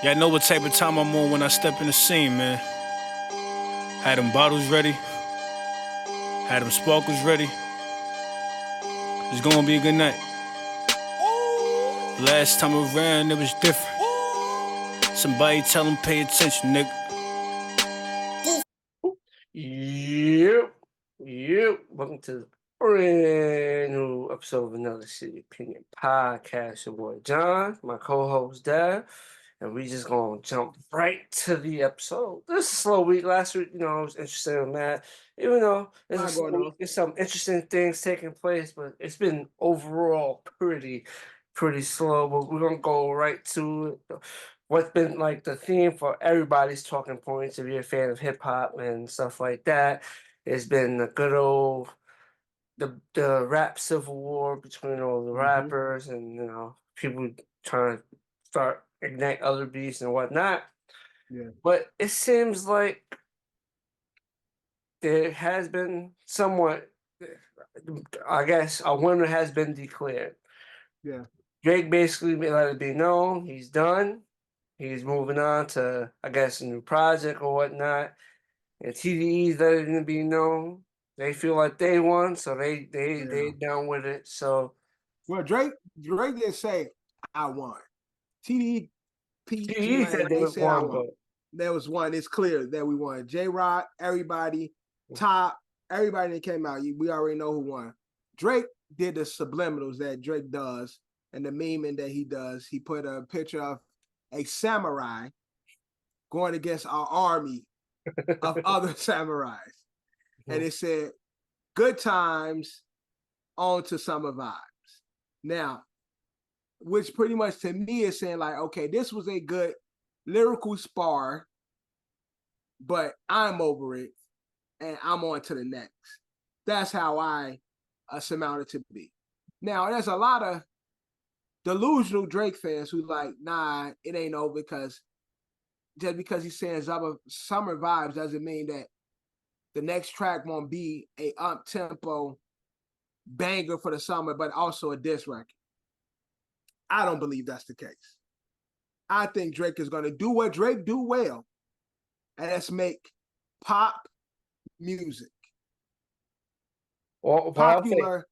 Yeah, I know what type of time I'm on when I step in the scene, man. Had them bottles ready, had them sparkles ready. It's gonna be a good night. Last time around, it was different. Somebody tell them pay attention, nigga. Yep. Welcome to the brand new episode of another City Opinion Podcast. Your boy John, my co-host Dad, and we just gonna jump right to the episode. This is a slow week. Last week, it was interesting and mad. Even though it's a slow week, there's some interesting things taking place, but it's been overall pretty slow. But we're gonna go right to it. What's been like the theme for everybody's talking points, if you're a fan of hip hop and stuff like that, it's been the good old the rap civil war between all the rappers and people trying to start ignite other beefs and whatnot. Yeah. But it seems like there has been somewhat, I guess, a winner has been declared. Yeah. Drake basically let it be known he's done. He's moving on to, I guess, a new project or whatnot. And TDE's letting it be known. They feel like they won, so they down with it. So well, Drake didn't say I won. TDE said they said won, I won. but There was one. It's clear that we won. J-Rock, everybody, Top, everybody that came out. We already know who won. Drake did the subliminals that Drake does and the memeing that he does. He put a picture of a samurai going against our army of other samurais. And it said, good times, on to summer vibes. Now, which pretty much to me is saying like, okay, this was a good lyrical spar, but I'm over it and I'm on to the next. That's how I surmount it to be. Now, there's a lot of delusional Drake fans who like, nah, it ain't over because just because he's saying summer vibes doesn't mean that the next track won't be a up-tempo banger for the summer, but also a diss record. I don't believe that's the case. I think Drake is going to do what Drake do well, and that's make pop music. well, Popular.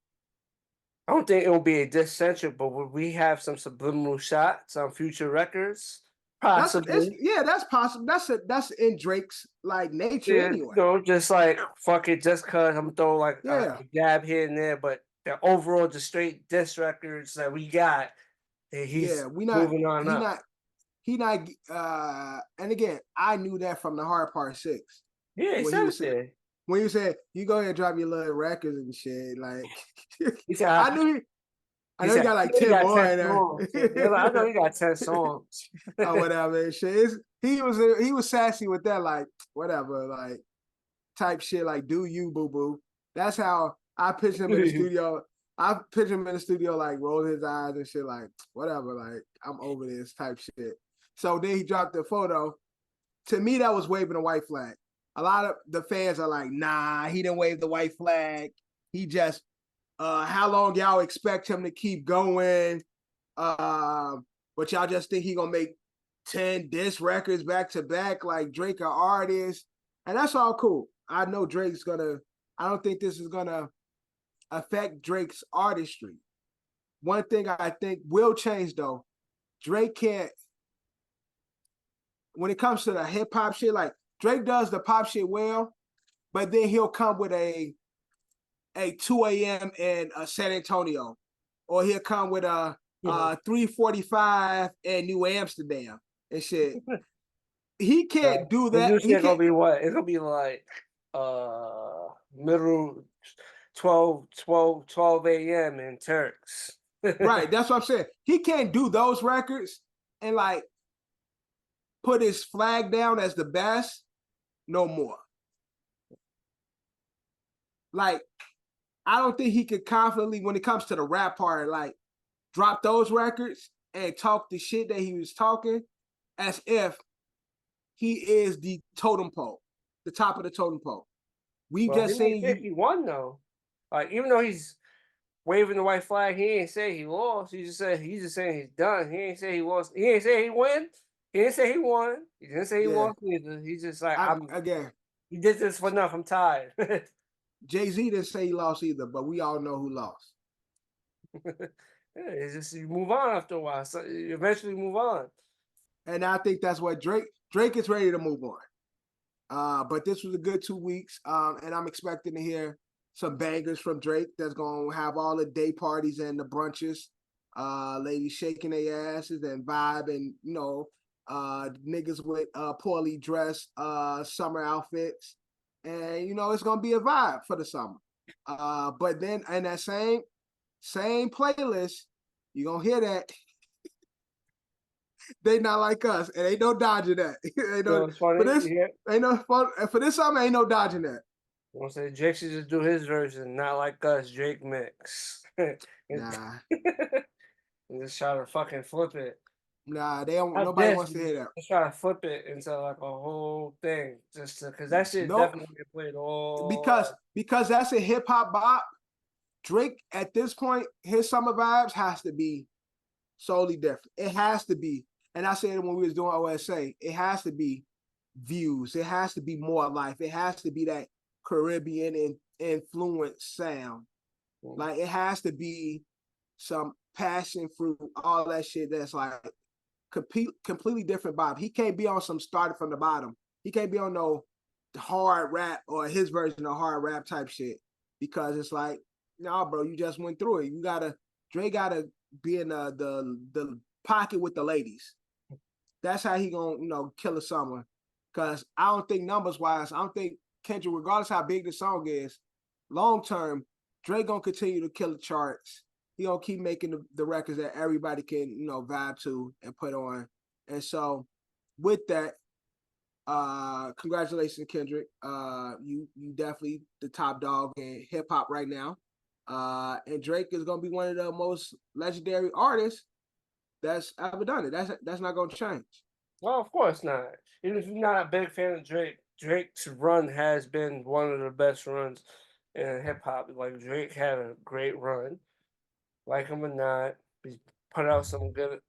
I don't think it will be a diss centric, but would we have some subliminal shots on future records? Possibly. That's possible. That's in Drake's like nature anyway. Just like fuck it, just cause I'm throwing like a jab here and there, but the overall, the straight diss records that we got, he's moving on up. He not. And again, I knew that from the Hard Part 6. Yeah, he said when you said you go ahead and drop your little records and shit, like he said, I know he got like 10 more. I know he got 10 songs. Or whatever. Shit. He was sassy with that, like whatever, like type shit, like do you boo boo. That's how I picture him in the studio. I picture him in the studio, like rolling his eyes and shit, like whatever, like I'm over this type shit. So then he dropped the photo. To me, that was waving a white flag. A lot of the fans are like, nah, he didn't wave the white flag. He just, how long y'all expect him to keep going? But y'all just think he gonna make 10 diss records back to back like Drake or artist. And that's all cool. I know I don't think this is gonna affect Drake's artistry. One thing I think will change though, Drake can't, when it comes to the hip hop shit, like Drake does the pop shit well, but then he'll come with a 2 a.m. in San Antonio, or he'll come with a 3:45 in New Amsterdam and shit. He can't do that. It's gonna be what? It's gonna be like middle 12 a.m. in Turks. Right, that's what I'm saying. He can't do those records and like put his flag down as the best no more. Like, I don't think he could confidently, when it comes to the rap part, like drop those records and talk the shit that he was talking as if he is the totem pole, the top of the totem pole. We just seen he won though. Like, even though he's waving the white flag, he ain't say he lost. He's just saying he's done. He ain't say he lost. He ain't say he win. He didn't say he won. He didn't say he Yeah. won either. He's just like, Again, he did this for enough. I'm tired. Jay-Z didn't say he lost either, but we all know who lost. Yeah, it's just you move on after a while. So you eventually move on. And I think that's what Drake is ready to move on. But this was a good 2 weeks. And I'm expecting to hear some bangers from Drake that's gonna have all the day parties and the brunches, ladies shaking their asses and vibing, niggas with poorly dressed summer outfits. And it's gonna be a vibe for the summer. But then in that same playlist, you're gonna hear that they not like us, and ain't no dodging that. Ain't no, it's funny. for this, ain't no fun for this summer. Ain't no dodging that. I want to say Drake should just do his version, not like us. Drake mix. Nah, And just try to fucking flip it. nah, they don't. Not Nobody this, wants to hear that. just try to flip it into like a whole thing, just because that shit Nope. definitely get played all. Because that's a hip hop bop. Drake at this point, his summer vibes has to be solely different. It has to be, and I said it when we was doing OSA. It has to be views. It has to be more life. It has to be that Caribbean influence sound. Like it has to be some passion fruit, all that shit. That's like completely different vibe. He can't be on some started from the bottom. He can't be on no hard rap or his version of hard rap type shit, because it's like, nah, bro, you just went through it. Dre gotta be in the pocket with the ladies. That's how he gonna kill a summer. Cause I don't think numbers wise, I don't think Kendrick, regardless how big the song is, long term, Dre gonna continue to kill the charts. He gonna keep making the records that everybody can vibe to and put on. And so with that, congratulations, Kendrick. You definitely the top dog in hip hop right now. And Drake is gonna be one of the most legendary artists that's ever done it. That's not gonna change. Well, of course not. Even if you're not a big fan of Drake, Drake's run has been one of the best runs in hip hop. Like Drake had a great run. Like him or not, he put out some good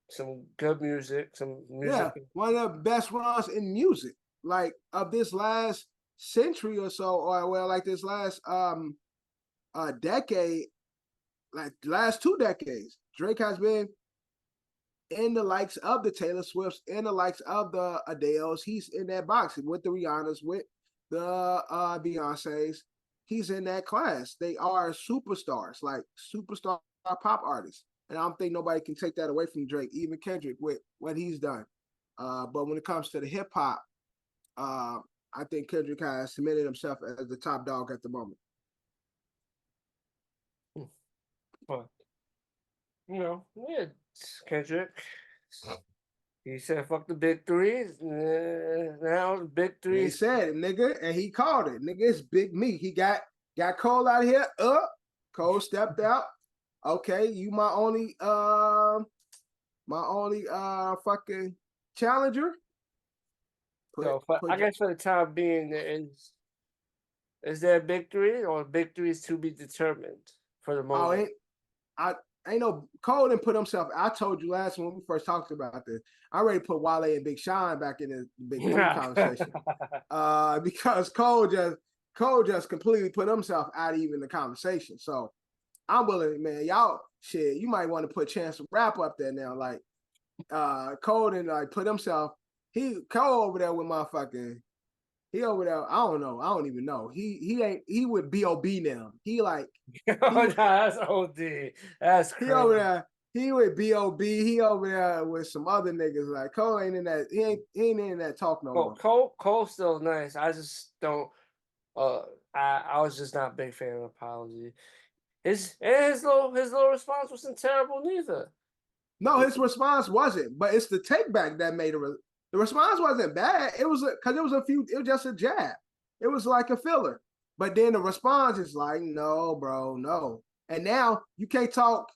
music, Yeah, one of the best runs in music, like of this last century or so, or well, like this last decade, like last 2 decades. Drake has been in the likes of the Taylor Swifts, in the likes of the Adeles. He's in that box with the Rihannas, with the Beyoncés. He's in that class. They are superstars, like superstar pop artists. And I don't think nobody can take that away from Drake, even Kendrick, with what he's done. But when it comes to the hip hop, I think Kendrick has cemented himself as the top dog at the moment. But Kendrick. He said, "Fuck the big threes." Now the big threes. He said it, nigga, and he called it, nigga. It's Big Me. He got Cole out here. Cole stepped out. Okay, you my only fucking challenger. I guess for the time being, is there a big three, or big three is to be determined for the moment? Ain't no Cole didn't put himself. I told you last when we first talked about this. I already put Wale and Big Sean back in the Big Three conversation. Because Cole just completely put himself out of even the conversation. So I'm willing, man. Y'all shit, you might want to put Chance the Rapper up there now. Like Cole didn't like put himself. Cole over there with motherfucking. He over there. I don't know. I don't even know. He ain't. He with B.O.B. now. He like. That's OD. That's crazy. He over there. He with B.O.B. He over there with some other niggas. Like Cole ain't in that. He ain't in that talk no more. Cole's still nice. I just don't. I was just not a big fan of Apology. His little response wasn't terrible neither. No, his response wasn't. But it's the take back that made it. The response wasn't bad. It was because it was just a jab. It was like a filler. But then the response is like, no, bro, no. And now you can't talk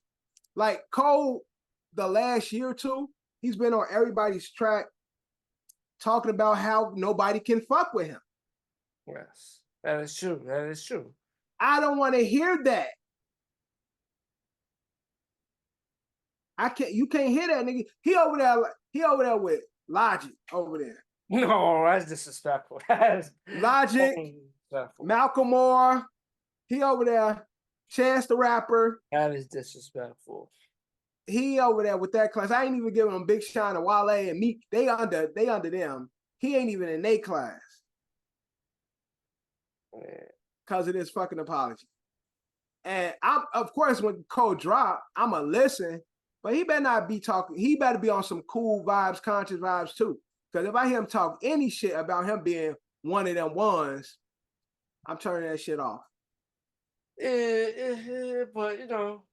like Cole. The last year or two, he's been on everybody's track talking about how nobody can fuck with him. Yes, that is true. That is true. I don't want to hear that. You can't hear that nigga. He over there with Logic over there. No, that's disrespectful. That's Logic, disrespectful. Malcolm Moore, he over there. Chance the Rapper, That is disrespectful. he over there with that class. I ain't even giving him Big Sean and Wale and Meek. They under them. He ain't even in their class because of this fucking apology. And I'm, of course, when Cole drop, I'ma listen, but he better not be talking. He better be on some cool vibes, conscious vibes too. Because if I hear him talk any shit about him being one of them ones, I'm turning that shit off. But you know,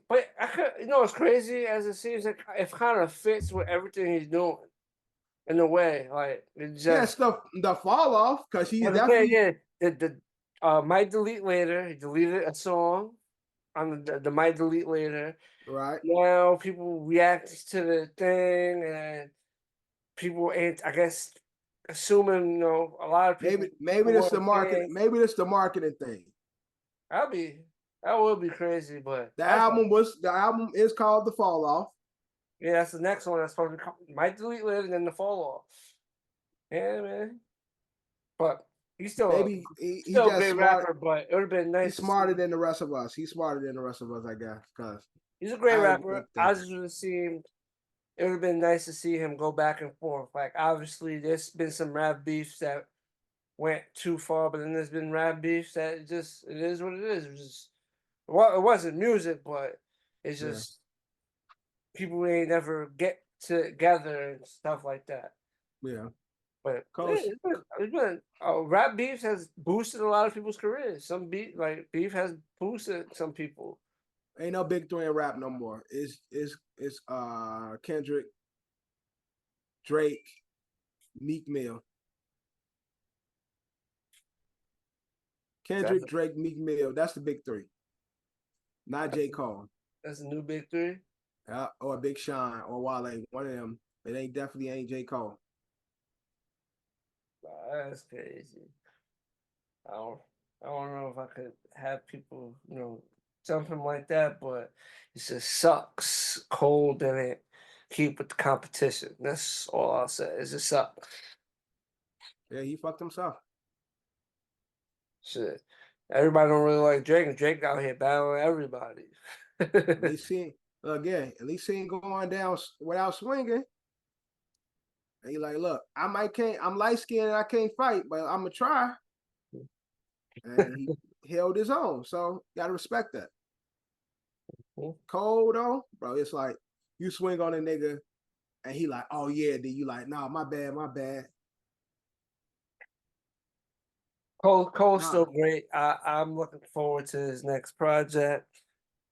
but I could, you know, it's crazy as it seems like it kind of fits with everything he's doing in a way. Like it just Yeah, stuff the fall off because he's definitely might delete later. He deleted a song on the might delete later. right. Now people react to the thing, and people ain't, I guess, assuming, you know, a lot of people. Maybe it's the market. Maybe it's the marketing thing. That would be crazy, but The album is called The Fall Off. yeah, that's the next one that's supposed to come. Might delete later and then the fall off. Yeah, man. But he's still Maybe he's he still a just great smart. rapper, but it would have been nice. He's smarter than the rest of us. He's smarter than the rest of us, I guess. Because he's a great rapper. I just would have seen. It would have been nice to see him go back and forth. Like obviously, there's been some rap beefs that went too far, but then there's been rap beefs that it is what it is. It wasn't music, but it's just people ain't never get together and stuff like that. Yeah. But it's been rap beef has boosted a lot of people's careers. Some beef has boosted some people. Ain't no big three in rap no more. It's Kendrick, Drake, Meek Mill. Kendrick, Drake, Meek Mill. That's the big three. Not J. Cole. That's a new big three. Or Big Sean or Wale. One of them. It definitely ain't J. Cole. That's crazy. I don't know if I could have people, you know, something like that, but it just sucks. Cold and it keep with the competition. That's all I'll say. It just sucks. Yeah, he fucked himself. Shit. Everybody don't really like Drake, and Drake out here battling everybody. At least he ain't going down without swinging. And he like, look, I'm light skinned and I can't fight, but I'm gonna try. And he held his own. So gotta respect that. Cole though, bro, it's like you swing on a nigga and he like, oh yeah, then you like, nah, my bad. Cole's still great. I'm looking forward to his next project.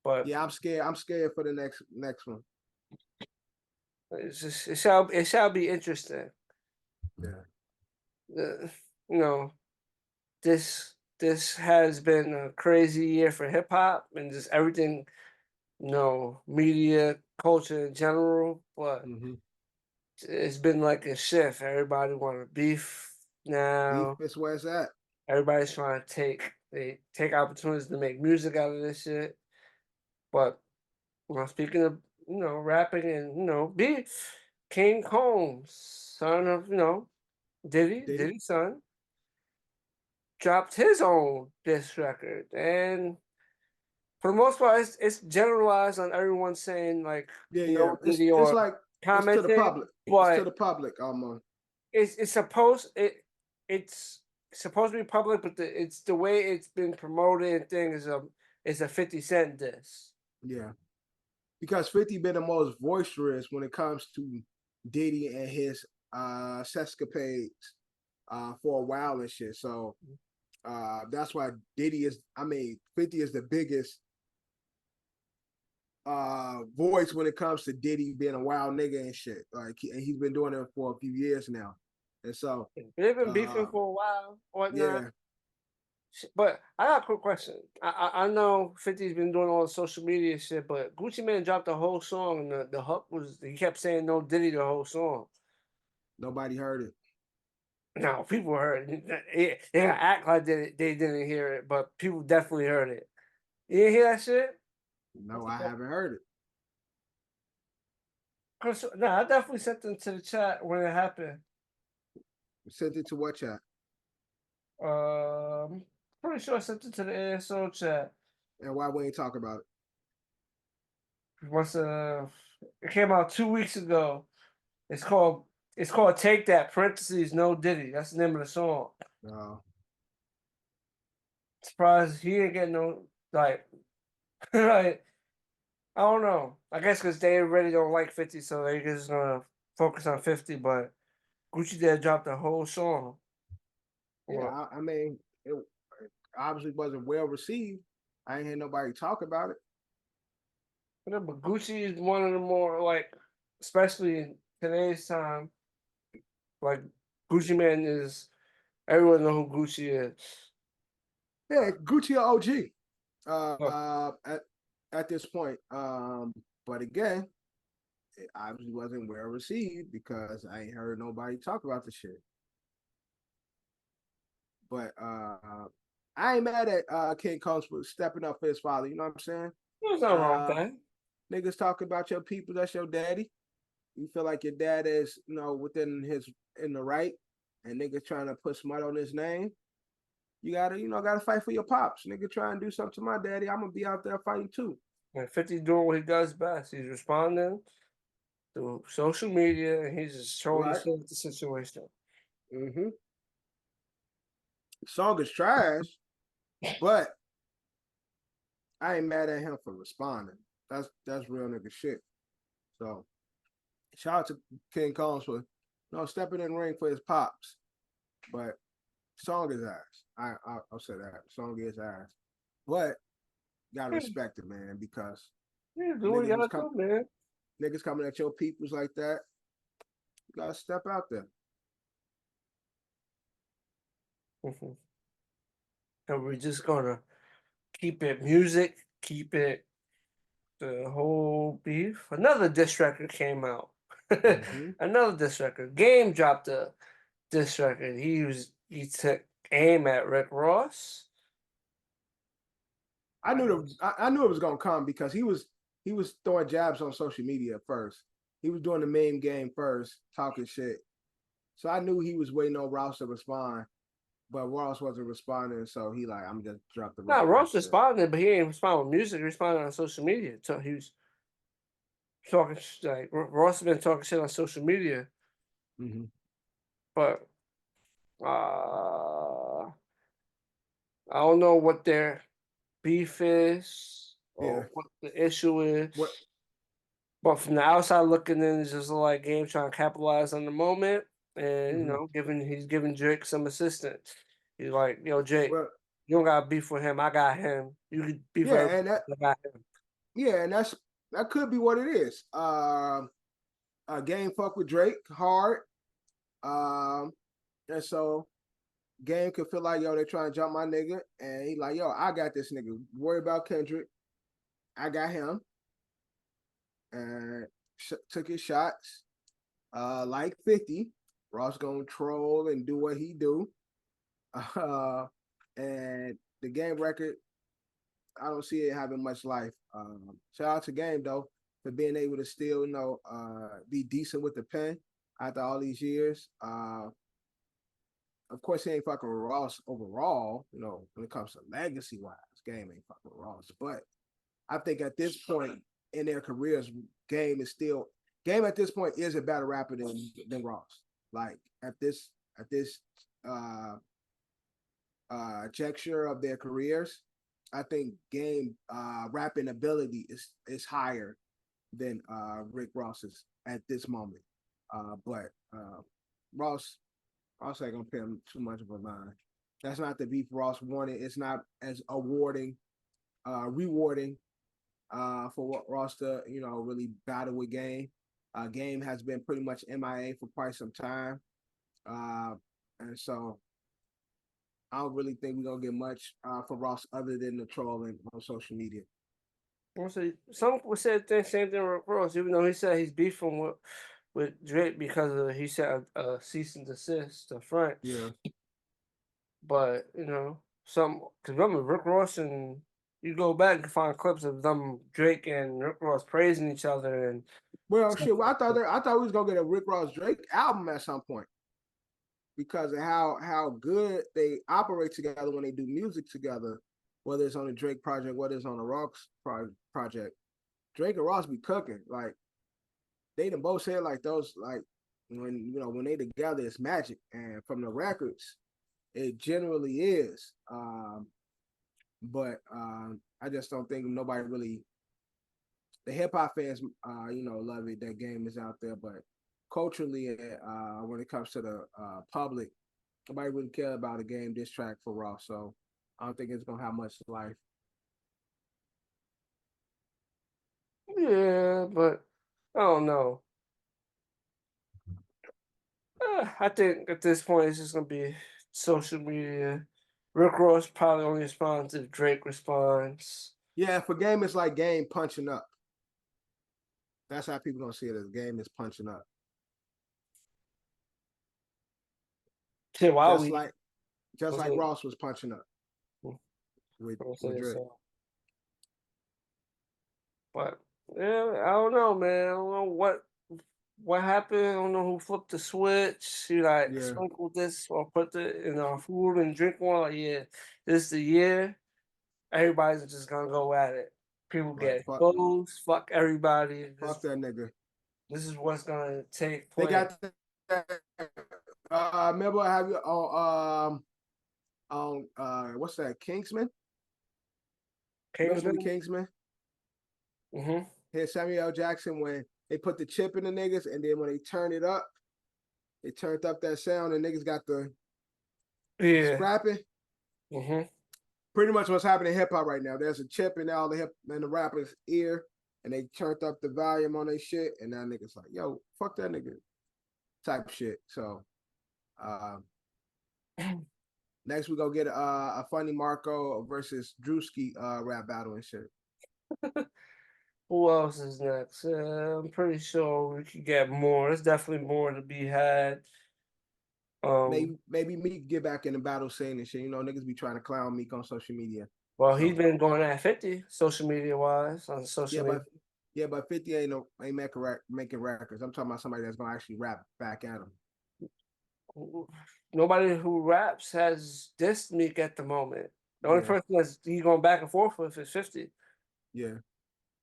But yeah, I'm scared for the next one. It shall be interesting. Yeah. You know, this has been a crazy year for hip hop and just everything, you know, media, culture in general. But it's been like a shift. Everybody want to beef now. Beef is where it's at. Everybody's trying to take opportunities to make music out of this shit. But speaking of, you know, rapping and, you know, beef, King Combs, son of, you know, Diddy's son, dropped his own diss record. And for the most part, it's generalized on everyone saying, like, Diddy or it's like commenting. It's to the public. But it's to the public, almost. It's supposed to be public, but it's the way it's been promoted and thing is a 50 Cent diss. Yeah. Because 50 been the most boisterous when it comes to Diddy and his sescapades for a while and shit. So that's why 50 is the biggest voice when it comes to Diddy being a wild nigga and shit. Like he's been doing it for a few years now. And so they've been beefing for a while, whatnot. Yeah. But I got a quick question. I know 50's been doing all the social media shit, but Gucci Mane dropped the whole song, and the hook was, he kept saying no Diddy the whole song. Nobody heard it. No, people heard it. They gotta act like they didn't hear it, but people definitely heard it. You didn't hear that shit? No, I haven't heard it. Nah, I definitely sent them to the chat when it happened. Sent it to what chat? Pretty sure I sent it to the ASO chat. And why we ain't talk about Once it came out 2 weeks ago. It's called Take That parentheses No Diddy. That's the name of the song. it? No. Surprised he ain't getting no like like I don't know. I guess because they already don't like 50, so they're just gonna focus on 50. But Gucci did drop the whole song. Yeah, I mean, it obviously wasn't well received. I ain't hear nobody talk about it. But Gucci is one of the more like, especially in today's time, like Gucci Man is everyone know who Gucci is. Yeah, Gucci OG. Oh. At this point. But again, it obviously wasn't well received because I ain't heard nobody talk about the shit. But I ain't mad at King Combs for stepping up for his father. You know what I'm saying? There's nothing wrong with that. Niggas talk about your people. That's your daddy. You feel like your dad is, in the right, and niggas trying to put smut on his name. You gotta fight for your pops. Nigga try and do something to my daddy. I'm gonna be out there fighting too. And 50 doing what he does best. He's responding through social media, and he's just showing Right. the situation. Mm-hmm. Song is trash, but I ain't mad at him for responding. That's real nigga shit. So shout out to King Combs for stepping in the ring for his pops. But song is ass. I'll say that. Song is ass. But gotta respect it, man, because do what you gotta do, man. Niggas coming at your peoples like that. You gotta step out there. Mm-hmm. And we're just gonna keep it music, keep it the whole beef. Another diss record came out. Mm-hmm. Another diss record. Game dropped a diss record. He took aim at Rick Ross. I knew it was gonna come because he was throwing jabs on social media first. He was doing the meme game first, talking shit. So I knew he was waiting on Ross to respond, but Ross wasn't responding. So he like, I'm just drop the record. Ross responded, but he ain't respond with music. He responded on social media. So he was talking like Ross has been talking shit on social media. Mm-hmm. But I don't know what their beef is or what the issue is. But from the outside looking in, it's just like Game trying to capitalize on the moment, and he's giving Drake some assistance. He's like, yo, Jake, you don't got beef with him. I got him. You could beef with him. I got him. Yeah, and that could be what it is. Game fuck with Drake hard. And so Game could feel like, yo, they're trying to jump my nigga. And he like, yo, I got this nigga. Worry about Kendrick. I got him. And took his shots. Like 50. Ross gonna troll and do what he do. And the Game record, I don't see it having much life. Shout out to Game though for being able to still, be decent with the pen after all these years. Of course, he ain't fucking with Ross overall, when it comes to legacy wise. Game ain't fucking with Ross. But I think at this point in their careers, Game at this point is a better rapper than Ross. Like at this juncture of their careers, I think Game rapping ability is higher than Rick Ross's at this moment. But Ross ain't gonna pay him too much of a mind. That's not the beef Ross wanted. It's not as rewarding for what Ross to really battle with Game. Game has been pretty much MIA for quite some time, and so I don't really think we're gonna get much for Ross other than the trolling on social media. Some people said the same thing with Ross, even though he said he's beefing with Drake because he said a cease and desist to front. Yeah. But because remember Rick Ross and You go back and find clips of them Drake and Rick Ross praising each other and Well, shit. Well, I thought we was gonna get a Rick Ross Drake album at some point because of how good they operate together when they do music together, whether it's on a Drake project, whether it's on a Ross project. Drake and Ross be cooking. Like they done both said like those like when they together it's magic. And from the records, it generally is. But I just don't think nobody really the hip hop fans love it. That game is out there, but culturally, when it comes to the public, nobody really care about a game diss track for Raw. So I don't think it's gonna have much life. yeah, but I don't know. I think at this point it's just gonna be social media. Rick Ross probably only responds if Drake responds. Yeah, for game, it's like game punching up. That's how people gonna see it. As game is punching up. Shit, why Just we? like Ross was punching up with Drake. So. But yeah, I don't know, man. I don't know what happened. I don't know who flipped the switch. He like sprinkled this or put it in our food and drink one. Like, yeah, this is the year. Everybody's just gonna go at it. People get exposed. Fuck everybody. Fuck that nigga. This is what's gonna take They place. got remember I have you on what's that, Kingsman? Kingsman? Mm-hmm. Here's Samuel L. Jackson when they put the chip in the niggas, and then when they turn it up, they turned up that sound, and niggas got the scrapping. Mm-hmm. Pretty much what's happening in hip hop right now. There's a chip in all the rappers' ear, and they turned up the volume on their shit, and now niggas like, yo, fuck that nigga, type shit. So, next we go get a Funny Marco versus Drewski rap battle and shit. Who else is next? I'm pretty sure we could get more. There's definitely more to be had. Maybe Meek get back in the battle scene and shit. You know, niggas be trying to clown Meek on social media. Well, he's been going at 50 social media wise on social media. But 50 ain't making records. I'm talking about somebody that's gonna actually rap back at him. Nobody who raps has dissed Meek at the moment. The only person that's he's going back and forth with is 50. Yeah.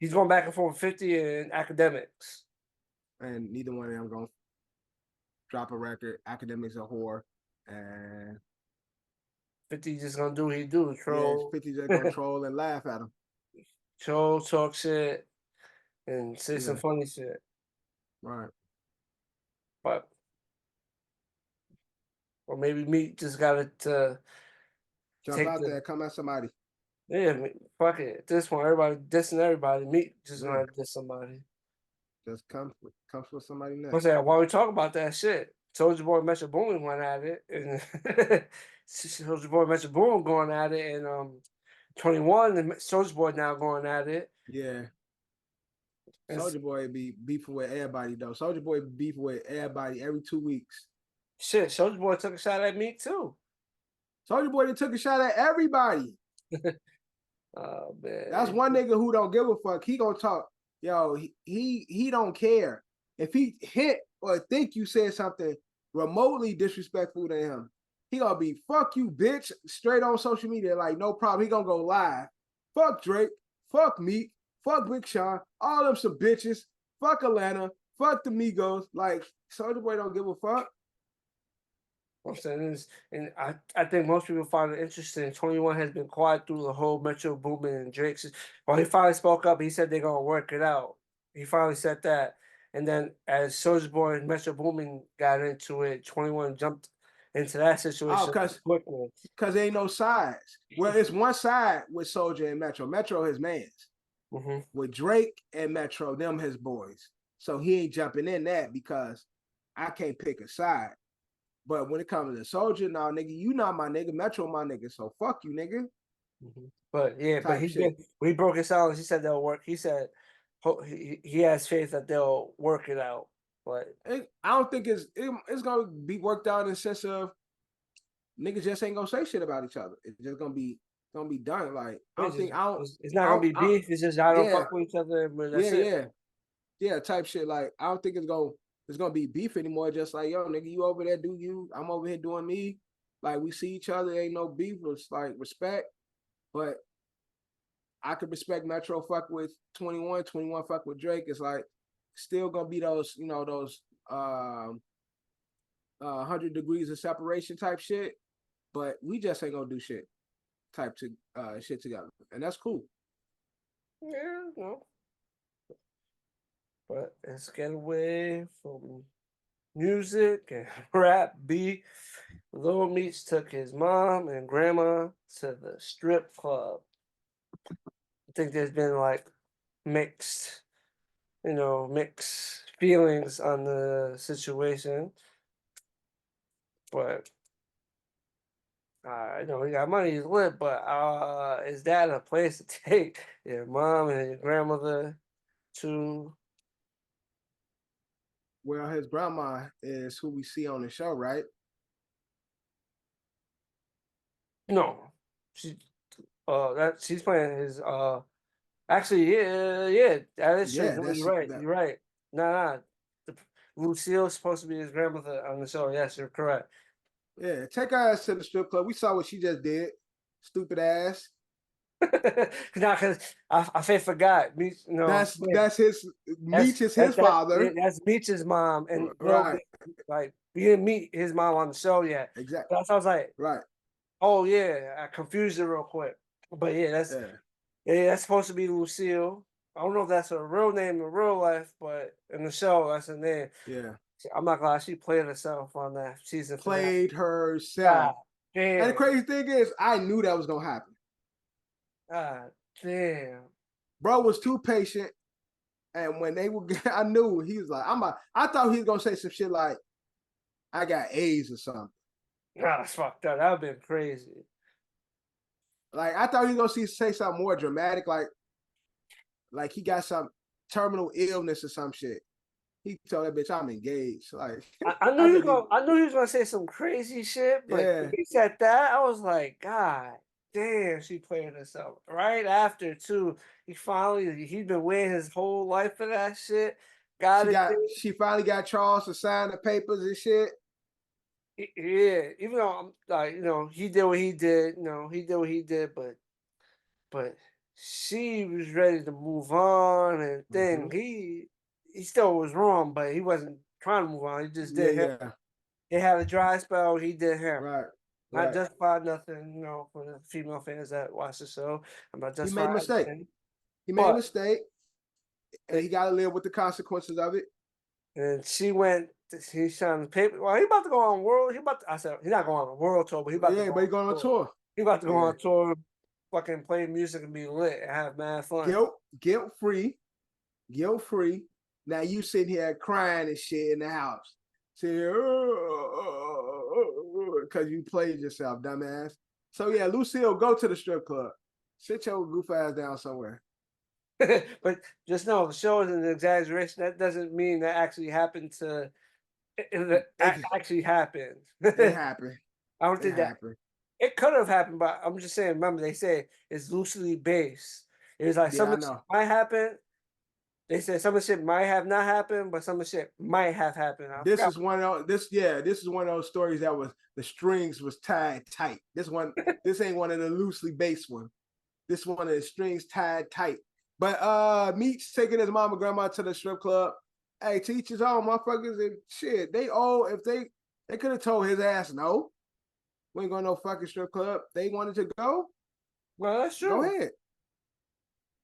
He's going back and forth with 50 in academics. And neither one of them gonna drop a record. Academics a whore. And 50 just gonna do what he do. Troll. Yeah, 50 just gonna troll and laugh at him. Troll, talk shit, and say some funny shit. Right. But or maybe Meek just got to jump out there, come at somebody. Yeah, fuck it. At this point, everybody dissing everybody. Meek just gonna diss somebody. Just come for somebody next. What's that? While we talk about that shit, Soulja Boy Metro Boomin went at it, and Soulja Boy Metro Boomin going at it, and 21 and Soulja Boy now going at it. Yeah. Soulja Boy be beefing with everybody though. Soulja Boy be beefing with everybody every 2 weeks. Shit, Soulja Boy took a shot at Meek too. Soulja Boy took a shot at everybody. Oh man, that's one nigga who don't give a fuck. He gonna talk. Yo, he don't care if he hit or think you said something remotely disrespectful to him. He gonna be fuck you, bitch, straight on social media, like no problem. He gonna go live. Fuck Drake, fuck Meek, fuck Big Sean, all them some bitches. Fuck Atlanta, fuck the Migos. Like Soulja Boy don't give a fuck. I'm saying this, and I think most people find it interesting. 21 has been quiet through the whole Metro Boomin and Drake's. Well, he finally spoke up. He said they're gonna work it out. He finally said that, and then as Soulja Boy and Metro Boomin got into it, 21 jumped into that situation. Oh, because there ain't no sides. Well, it's one side with Soulja and Metro. Metro his mans. Mm-hmm. With Drake and Metro, them his boys. So he ain't jumping in that because I can't pick a side. But when it comes to Soulja, now nigga, you not my nigga, Metro my nigga, so fuck you, nigga. Mm-hmm. But yeah, but he broke his silence. He said they'll work. He said he has faith that they'll work it out. But I don't think it's gonna be worked out in the sense of niggas just ain't gonna say shit about each other. It's just gonna be gonna be done. Like I It's, don't think just, I don't. it's not I gonna don't, be beef. It's just I don't yeah, fuck with each other, but yeah, that's it. yeah, type shit. Like I don't think it's gonna be beef anymore. Just like yo, nigga, you over there do you? I'm over here doing me. Like we see each other, ain't no beef. It's like respect, but I could respect Metro fuck with 21, 21 fuck with Drake. It's like still gonna be those, you know, those 100 degrees of separation type shit, but we just ain't gonna do shit type to shit together, and that's cool. Yeah, no. But let's get away from music and rap. B. Lil Meech took his mom and grandma to the strip club. I think there's been like mixed, mixed feelings on the situation, but he got money, he's lit, but is that a place to take your mom and your grandmother to? Well, his grandma is who we see on the show, right? No, she she's playing his actually, yeah, that is true. Yeah, No, that's you're right. that. You're right. Nah. Lucille's supposed to be his grandmother on the show. Yes, you're correct. Yeah, take her ass to the strip club. We saw what she just did. Stupid ass. Nah, cause I forgot. Meech, That's his Meech is his father. that's Meech's mom, and Right. like we didn't meet his mom on the show yet. Exactly. So I was like, Right. oh yeah, I confused it real quick. But yeah, that's supposed to be Lucille. I don't know if that's her real name in real life, but in the show, that's her name. Yeah. I'm not gonna lie, she played herself on that season finale. Played herself. God damn. And the crazy thing is, I knew that was gonna happen. God damn. Bro was too patient. And when they were, I knew he was like, I thought he was gonna say some shit like, I got AIDS or something. Nah, that's fucked up. That would have been crazy. Like I thought he was gonna say something more dramatic, like he got some terminal illness or some shit. He told that bitch I'm engaged. Like I knew he was gonna say some crazy shit, but yeah. he said that, I was like, God damn, she played herself. Right after too, he'd been waiting his whole life for that shit. She finally got Charles to sign the papers and shit. Yeah, even though I'm like, he did what he did, but she was ready to move on and thing. He still was wrong, but he wasn't trying to move on. He just did him. Yeah. They had a dry spell. He did him. Right. Not justified nothing, for the female fans that watch the show. I'm not He justifying made a mistake. anything. He made a mistake, and he got to live with the consequences of it. And she went. He signed the paper. Well, he about to go on world. I said he's not going on a world tour, but he about to. Yeah, but he going on tour. He about to go on tour, fucking play music and be lit and have mad fun. Guilt free. Now you sitting here crying and shit in the house. Saying, because you played yourself, dumbass. So yeah, Lucille, go to the strip club. Sit your goof ass down somewhere. But just know the show is an exaggeration. That doesn't mean that actually happened to. It actually happened. It happened. I don't think that it could have happened, but I'm just saying. Remember, they say it's loosely based. It was like some of it might happen. They said some of the shit might have not happened, but some of the shit might have happened. This is one of those stories that was the strings was tied tight. This ain't one of the loosely based one. This one of the strings tied tight. But Meech taking his mom and grandma to the strip club. Hey, teach his own, motherfuckers, and shit. They could have told his ass no. We ain't going to no fucking strip club. They wanted to go. Well, that's true. Go ahead.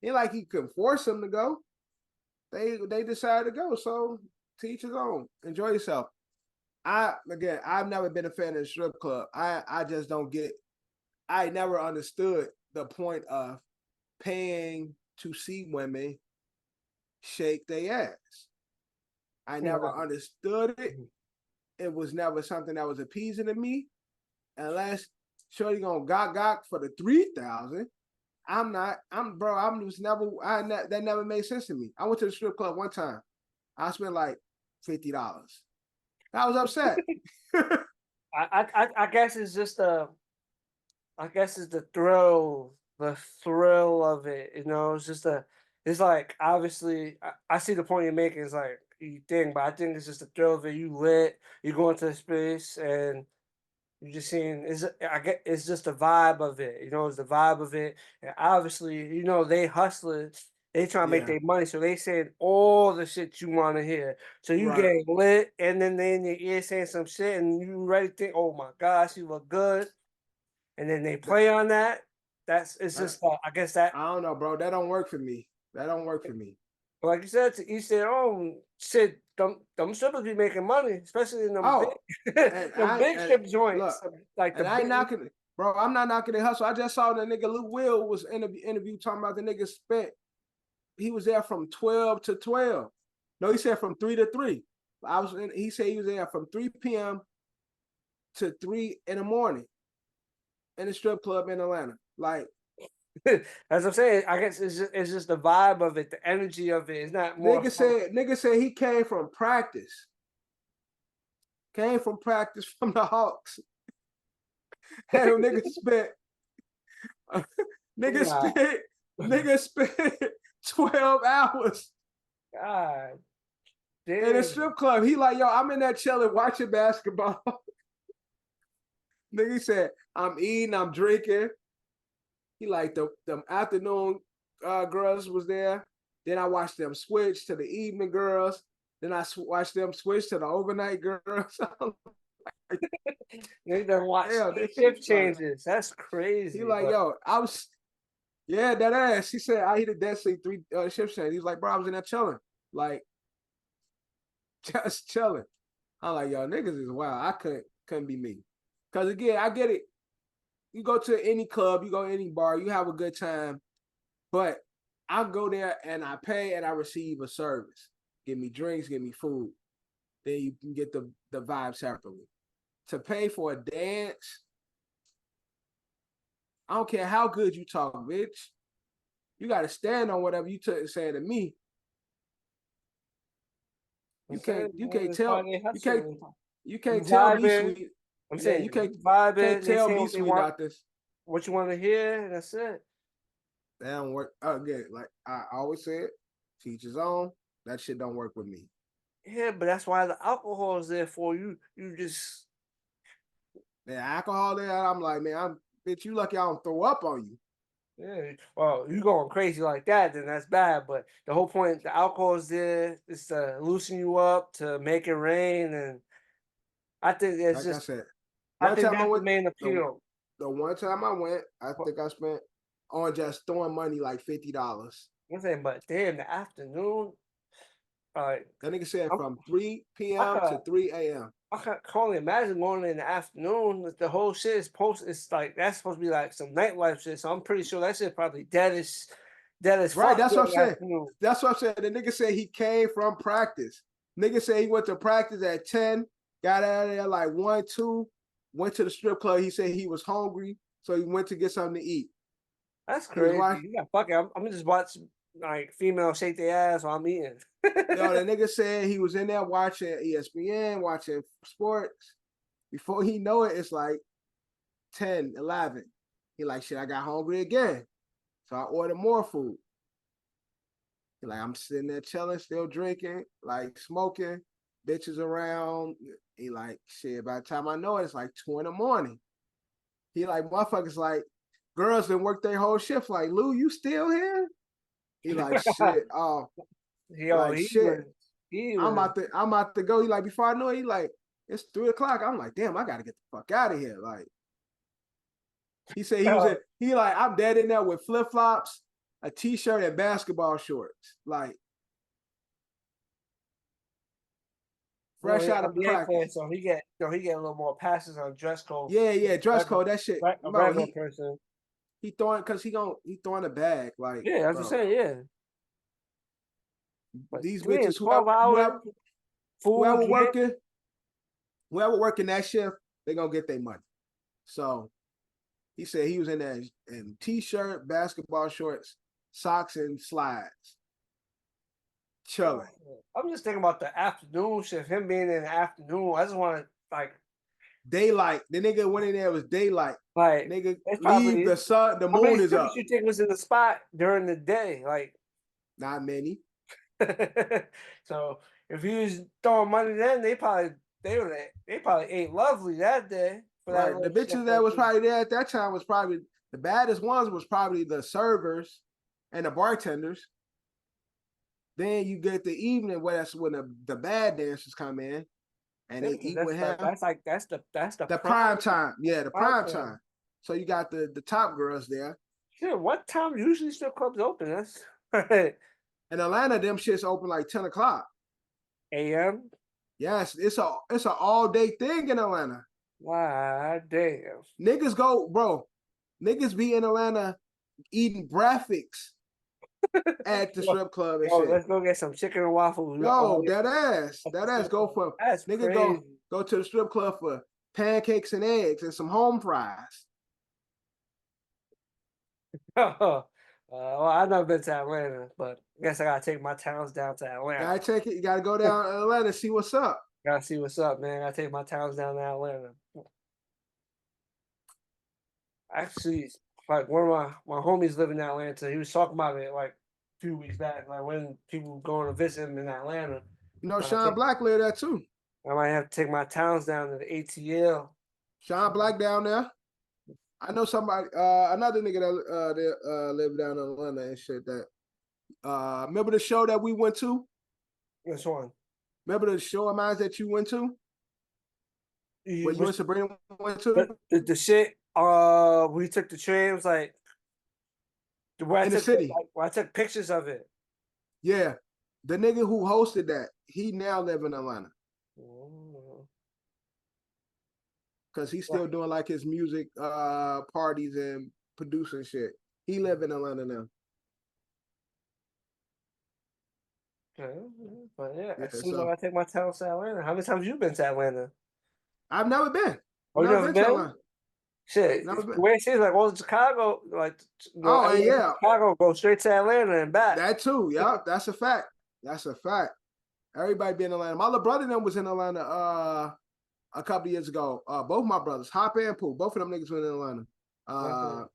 Ain't like he could force them to go. They decided to go. So teach his own. Enjoy yourself. I've never been a fan of the strip club. I just don't get. I never understood the point of paying to see women shake their ass. I never understood it. It was never something that was appeasing to me. Unless Shorty gonna gok for the 3,000. That never made sense to me. I went to the strip club one time. I spent like $50. I was upset. I guess it's just I guess it's the thrill of it. You know, it's like obviously I see the point you're making. It's like you think, but I think it's just the thrill of it. You lit, you go into the space, and you just seeing. I get it's just the vibe of it. You know, it's the vibe of it, and obviously, you know, they hustlers. They trying to make Yeah, their money, so they saying all the shit you want to hear. So you right. getting lit, and then they in your ear saying some shit, and you ready to think, "Oh my gosh, you look good." And then they Th- play on that. It's I, just I guess that I don't know, bro. That don't work for me. That don't work for me. like you said, to each their own. Shit, them strippers be making money, especially in them Oh, big and them I big and strip look, joints. Like the and I ain't big knocking it, bro. I'm not knocking the hustle. I just saw the nigga Lou Will was in the interview talking about the nigga spent. He was there from 12 to 12. No, he said from 3 to 3. He said he was there from 3 p.m. to 3 in the morning in a strip club in Atlanta. Like, as I'm saying, I guess it's just the vibe of it, the energy of it. It's not more fun. nigga said he came from practice. Came from practice from the Hawks. Had him nigga spent nigga Nah, spent nigga spent 12 hours God in a damn. strip club. He like, yo, I'm in there chilling, watching basketball. Nigga said, I'm eating, I'm drinking. He like the afternoon girls was there. Then I watched them switch to the evening girls. Then I watched them switch to the overnight girls. They done watch Hell, this shit shift like changes. That's he crazy. like, But yo, I was yeah, that ass. He said I hit a dead sleep 3 shift change. He's like, bro, I was in there chilling. Like just chilling. I'm like, yo, niggas is wild. I couldn't be me. Cause again, I get it. You go to any club, you go to any bar, you have a good time. But I go there and I pay and I receive a service. Give me drinks, give me food. Then you can get the vibe separately. To pay for a dance, I don't care how good you talk, bitch. You got to stand on whatever you say to me. I'm saying, You man, can't it's part tell of their you hustle. You can't tell me vibing. sweet. I'm Yeah, saying you you vibing. can't They tell say me what they sweet want, nothings. what you want to hear, and that's it. That don't work. Again, like I always said, teach his own. That shit don't work with me. Yeah, but that's why the alcohol is there for you. You just The alcohol there, I'm like, man, bitch, you lucky I don't throw up on you. yeah. Well, you going crazy like that, then that's bad. But the whole point, the alcohol is there, is to loosen you up, to make it rain, and I think it's Like I just, said, I one think time I that's the went, main the, appeal. the one time I went, I think I spent on just throwing money like $50. I'm saying, but damn, the afternoon, like That nigga said I'm, from 3 I p.m. could to 3 a.m. I can only imagine going in the afternoon. The whole shit is post. It's like that's supposed to be like some nightlife shit. So I'm pretty sure that shit probably dead as Right, fuck that's what during I'm the saying. afternoon. That's what I'm saying. The nigga said he came from practice. Nigga said he went to practice at 10, got out of there like 1, 2, went to the strip club. He said he was hungry, so he went to get something to eat. That's He was crazy. watching. Yeah, fuck it. I'm gonna just watch like female shake their ass while I'm eating. Yo, the nigga said he was in there watching ESPN, watching sports. Before he know it, it's like 10, 11. He like, shit, I got hungry again. So I ordered more food. He like, I'm sitting there chilling, still drinking, like smoking, bitches around. He like, shit, by the time I know it, it's like 2 in the morning. He like, motherfuckers like, girls didn't work their whole shift. Like, Lou, you still here? He like, shit, oh, Yo, like shit. he I'm was about to go. He like, before I know it, he like, it's 3 o'clock. I'm like, damn, I gotta get the fuck out of here. Like, he said he was yo, in, he like, I'm dead in there with flip-flops, a t-shirt, and basketball shorts. Like, fresh he out of NBA player, practice. so he get a little more passes on dress code. Yeah, dress Regular, code, that shit. a Bro, regular person. he throwing because he throwing a bag. Like, Yeah, I was just bro, saying, yeah. But these damn, bitches, 12 hours, food, whoever drink. working, whoever working that shift, they gonna get their money. So he said he was in there in t-shirt, basketball shorts, socks, and slides, Oh, chilling. I'm just thinking about the afternoon shift. Him being in the afternoon, I just want to like daylight. The nigga went in there, it was daylight. Like, Nigga, it's leave probably the sun, the how many moon is strippers up. you think was in the spot during the day? Like, Not many. so if you was throwing money then, they probably ate lovely that day for that Right. The little bitches shift that or was two. probably there at that time was probably the baddest ones was probably the servers and the bartenders. Then you get the evening where that's when the bad dancers come in and Yeah, they because eat with him. that's the The prime prime time. Yeah, the prime prime time. time. So you got the top girls there. Shit, what time usually strip clubs open? That's right. In Atlanta, them shits open like 10 o'clock. AM. Yes, it's an all day thing in Atlanta. Wow, damn. Niggas go, bro. Niggas be in Atlanta eating breakfast at the strip club and Yo, shit. let's go get some chicken and waffles. Yo, that ass go for That's nigga crazy. go to the strip club for pancakes and eggs and some home fries. Well, I've never been to Atlanta, but I guess I gotta take my towns down to Atlanta. Gotta take it. You gotta go down to Atlanta and see what's up. Gotta see what's up, man. Gotta take my towns down to Atlanta. Actually, like one of my homies live in Atlanta. He was talking about it like a few weeks back, like when people going to visit him in Atlanta. You know, I Sean think- Black live there too. I might have to take my towns down to the ATL. Sean Black down there. I know somebody, another nigga that lived down in Atlanta and shit. That remember the show that we went to? Which one? Remember the show of mine that you went to? Where you and Sabrina went to? The shit. We took the train. It was like where In the city. where I took pictures of it. Yeah, the nigga who hosted that, he now live in Atlanta Oh. because he's still doing like his music parties and producing shit. He live in Atlanta now. Okay. But yeah, Yeah, as soon as so- I take my towns to Atlanta. How many times you been to Atlanta? I've never been. Oh, you never to been? Atlanta. Shit, Never the been. way it seems like all Chicago, like Oh, and everyone in yeah. Chicago go straight to Atlanta and back. That too. Yeah, that's a fact. That's a fact. Everybody be in Atlanta. My little brother them was in Atlanta a couple years ago. Both my brothers, Hop and Pooh, both of them niggas were in Atlanta.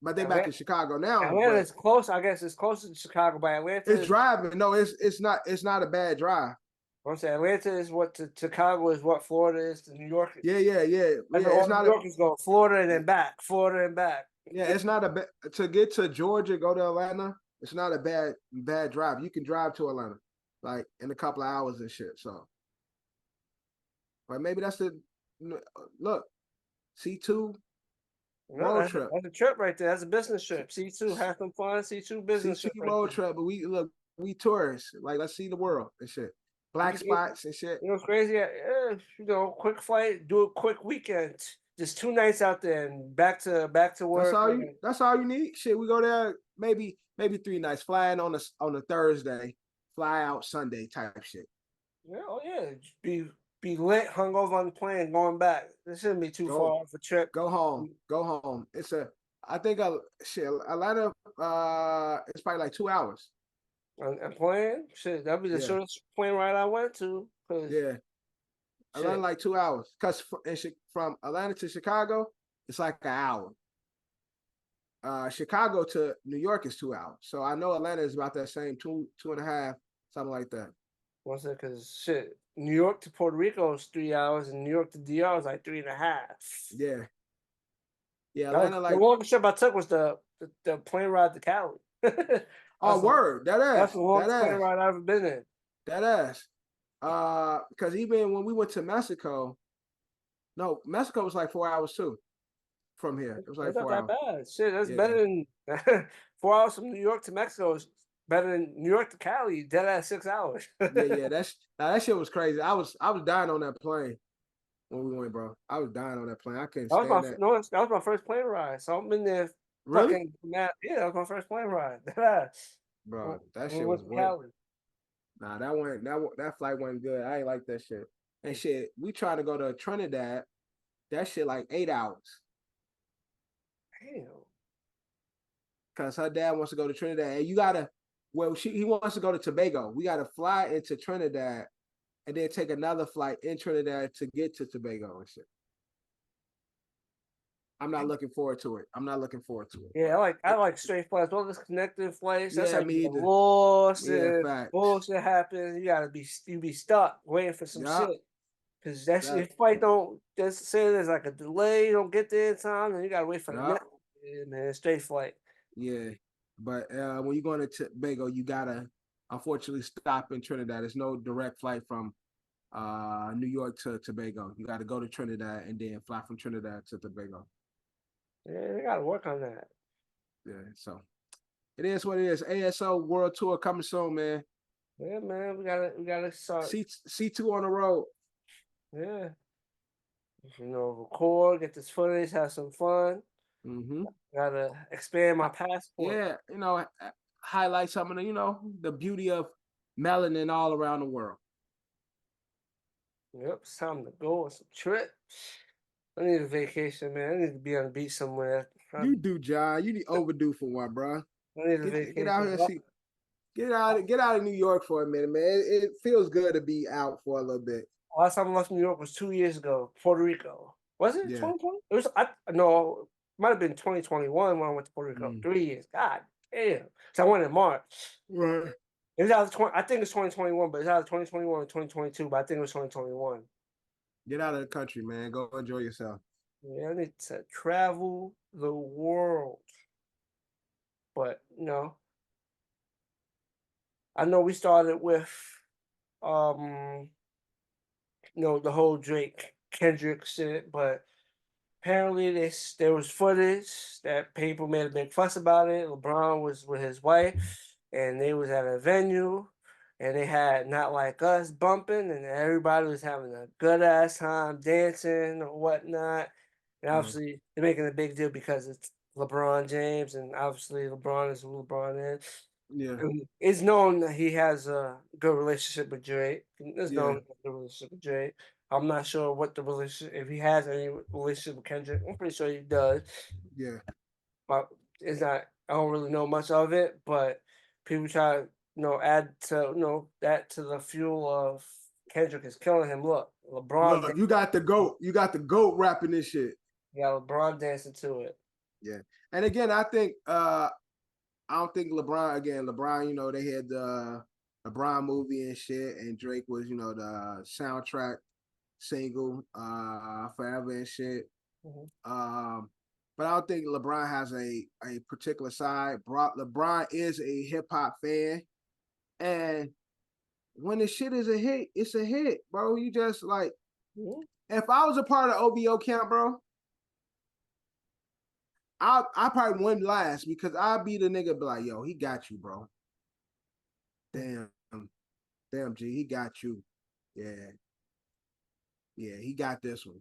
But they back in Chicago now. Atlanta but is close. I guess it's closer to Chicago, but Atlanta. it's driving. No, it's not a bad drive. I'm saying Atlanta is what to Chicago is what Florida is to New York. Yeah. It's not. New Yorkers go Florida and then back, Florida and back. Yeah, it's not a bad to get to Georgia, go to Atlanta. It's not a bad drive. You can drive to Atlanta like in a couple of hours and shit. So, but maybe that's the look. C2 road trip. That's a trip right there. That's a business trip. C2, have some fun. C2 business C2 trip. road trip, but we tourists. Like let's see the world and shit. Black spots and shit. You know what's crazy? Yeah, quick flight, do a quick weekend. Just 2 nights out there and back to work. That's all you need. Shit, we go there maybe 3 nights. Flying on a Thursday, fly out Sunday type shit. Yeah, oh yeah. Be lit, hungover on the plane, going back. This shouldn't be too far off a trip. Go home. I think Atlanta it's probably like 2 hours. And plane? Shit, that'd be the shortest plane ride I went to. Yeah. Atlanta like 2 hours. Because from Atlanta to Chicago, it's like an hour. Chicago to New York is 2 hours. So I know Atlanta is about that same 2.5, something like that. What's it? Because shit, New York to Puerto Rico is 3 hours, and New York to DR is like 3.5. Yeah. Yeah, Atlanta the longest trip I took was the plane ride to Cali. Word. That's the longest plane ride I've ever been in. That ass. Because even when we went to Mexico, Mexico was like 4 hours too from here. It was like 4 hours. Not that bad. Shit, that's better than 4 hours from New York to Mexico is better than New York to Cali. Dead ass 6 hours. yeah. That shit was crazy. I was dying on that plane when we went, bro. I was dying on that plane. I couldn't stand that. No, that was my first plane ride. So I'm in there. Really? Yeah, that was my first plane ride. Bro, that shit was wet. Nah, that flight wasn't good. I ain't like that shit. And shit, we tried to go to Trinidad. That shit like 8 hours. Damn. Cause her dad wants to go to Trinidad, and he wants to go to Tobago. We gotta fly into Trinidad, and then take another flight in Trinidad to get to Tobago and shit. I'm not looking forward to it. I'm not looking forward to it. Yeah, I like straight flights. All this connected flights. That's Yeah, how me you get either. lost Yeah, and facts. bullshit happens. You be stuck waiting for some Yeah. shit. Cause that That- shit flight don't just say there's like a delay, you don't get there in time, and you gotta wait for the Yeah. next. Yeah, man, straight flight. Yeah, but when you're going to Tobago, you gotta unfortunately stop in Trinidad. There's no direct flight from New York to Tobago. You got to go to Trinidad and then fly from Trinidad to Tobago. Yeah, they gotta work on that. Yeah, so it is what it is. ASO World Tour coming soon, man. Yeah, man, we gotta start. C2 on the road. Yeah, record, get this footage, have some fun. Mm-hmm. Gotta expand my passport. Yeah, highlight some of the beauty of melanin all around the world. Yep, it's time to go on some trip. I need a vacation, man. I need to be on the beach somewhere. You do, John. You need overdue for one, bro. I need a vacation. Get out here and see. Get out of New York for a minute, man. It feels good to be out for a little bit. Last time I left New York was 2 years ago, Puerto Rico. Was it 2020? It was. No, it might have been 2021 when I went to Puerto Rico. 3 years. God damn. So I went in March. Right. It was out of I think it's 2021, but it's out of 2021 or 2022. But I think it was 2021. Get out of the country, man. Go enjoy yourself. Yeah, I need to travel the world. But I know we started with the whole Drake Kendrick shit, but apparently there was footage that people made a big fuss about it. LeBron was with his wife and they was at a venue and they had Not Like Us bumping and everybody was having a good ass time dancing or whatnot. And obviously they're making a big deal because it's LeBron James and obviously LeBron is who LeBron is. Yeah. It's known that he has a good relationship with Drake. It's known he has a good relationship with Drake. I'm not sure what the relationship, if he has any relationship with Kendrick. I'm pretty sure he does. Yeah. But it's not, I don't really know much of it, but people try to, add to, that to the fuel of Kendrick is killing him. Look, LeBron. Look, you got the GOAT. You got the GOAT rapping this shit. You got LeBron dancing to it. Yeah. And again, I think, I don't think LeBron, they had the LeBron movie and shit, and Drake was, the soundtrack single, Forever and shit. Mm-hmm. But I don't think LeBron has a particular side. LeBron is a hip hop fan, and when the shit is a hit, it's a hit, bro. You just like, if I was a part of OVO camp, bro, I probably wouldn't last because I'd be the nigga be like, yo, he got you, bro. Damn, G, he got you. Yeah, he got this one.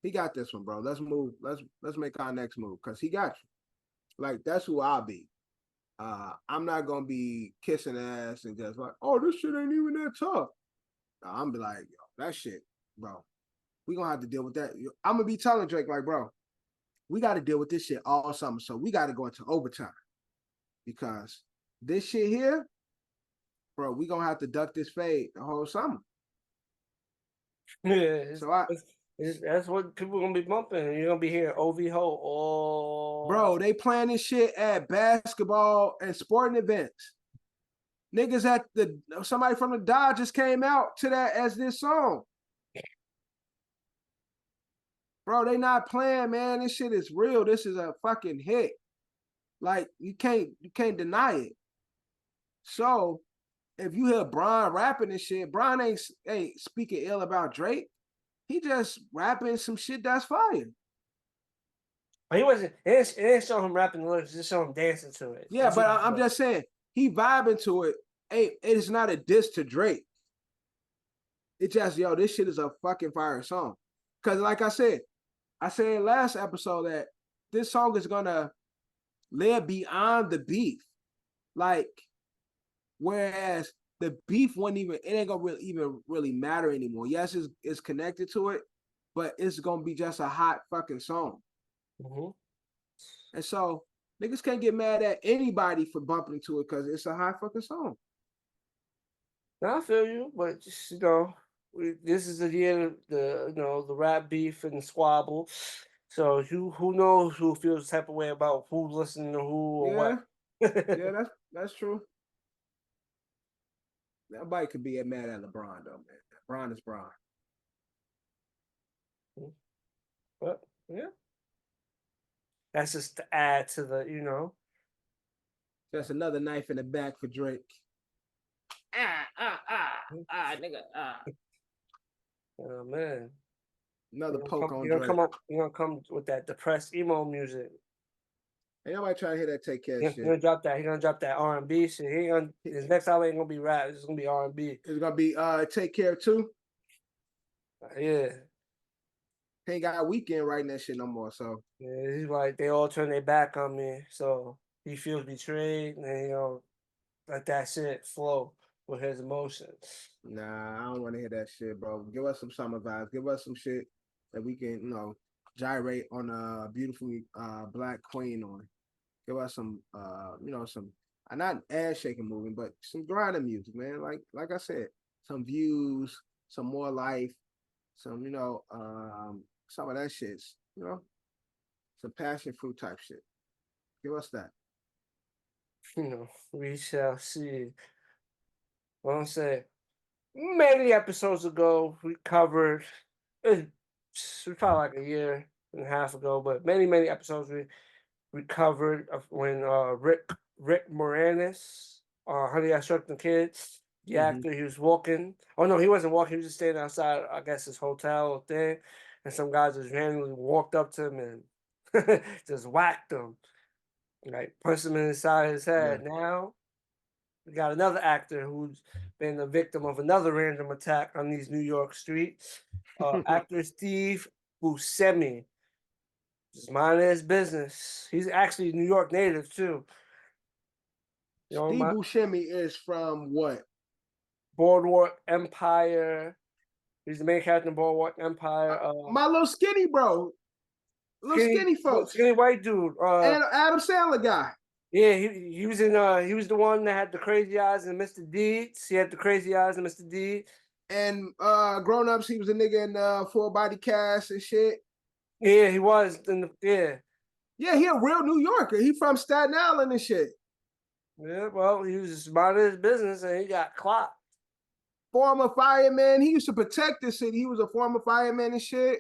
He got this one, bro. Let's move. Let's make our next move because he got you. Like, that's who I'll be. I'm not gonna be kissing ass and just like, oh, this shit ain't even that tough. I'm be like, yo, that shit, bro. We gonna have to deal with that. I'm gonna be telling Drake, like, bro, we got to deal with this shit all summer. So we got to go into overtime because this shit here, bro, we gonna have to duck this fade the whole summer. Yeah. So that's what people are gonna be bumping. You're gonna be hearing OVO all. Bro, they playing this shit at basketball and sporting events. Niggas somebody from the Dodgers came out to that as this song. Bro, they not playing, man. This shit is real. This is a fucking hit. Like, you can't deny it. So if you hear Bron rapping this shit, Bron ain't speaking ill about Drake. He just rapping some shit that's fire. He wasn't. It didn't show him rapping the lyrics. It just show him dancing to it. Yeah, but I'm just saying he vibing to it. It's not a diss to Drake. It's just, yo, this shit is a fucking fire song. Cause like I said last episode that this song is gonna live beyond the beef. Like, whereas the beef it ain't gonna really matter anymore. Yes, it's connected to it, but it's gonna be just a hot fucking song. Mm-hmm. And so niggas can't get mad at anybody for bumping into it because it's a hot fucking song. I feel you, but just, this is the year of the rap beef and the squabble. So who knows who feels the type of way about who's listening to who or Yeah, what. yeah, that's true. Nobody could be mad at LeBron though, man. Bron is Bron. But yeah. That's just to add to the, That's another knife in the back for Drake. Nigga. Oh man. Another poke on You're Drake. gonna come with that depressed emo music. Ain't nobody trying to hear that Take Care He's shit. gonna drop that. He's gonna drop that R&B shit. His next album ain't gonna be rap. It's gonna be R&B. It's gonna be Take Care too. Yeah. He ain't got a weekend writing that shit no more. So Yeah, he's like they all turn their back on me, so he feels betrayed, and let that shit flow with his emotions. nah, I don't want to hear that shit, bro. Give us some summer vibes. Give us some shit that we can, gyrate on a beautiful black queen on. Give us some, some not ass shaking moving, but some grinding music, man. Like I said, some views, some more life, some some of that shit, some passion fruit type shit. Give us that. We shall see. Well, I'm saying many episodes ago we covered. It was probably like a year and a half ago, but many episodes we covered of when Rick Moranis, Honey I Shrunk the Kids, the actor, he was walking. Oh no, he wasn't walking. He was just standing outside, I guess, his hotel thing, and some guys just randomly walked up to him and just whacked him, like punched him in the side of his head. Yeah. Now we got another actor who's been the victim of another random attack on these New York streets. Actor Steve Buscemi. Just minding his business. He's actually a New York native too. Steve Buscemi is from what? Boardwalk Empire. He's the main character in Boardwalk Empire. My little skinny bro. Little skinny folks. Skinny white dude. And Adam Sandler guy. Yeah, he was in he was the one that had the crazy eyes in Mr. Deeds. He had the crazy eyes in Mr. Deeds. And Grown Ups, he was a nigga in Full Body Cast and shit. Yeah, he was. Yeah, he a real New Yorker. He from Staten Island and shit. Yeah, well, he was just minding his business and he got clocked. Former fireman. He used to protect the city. He was a former fireman and shit.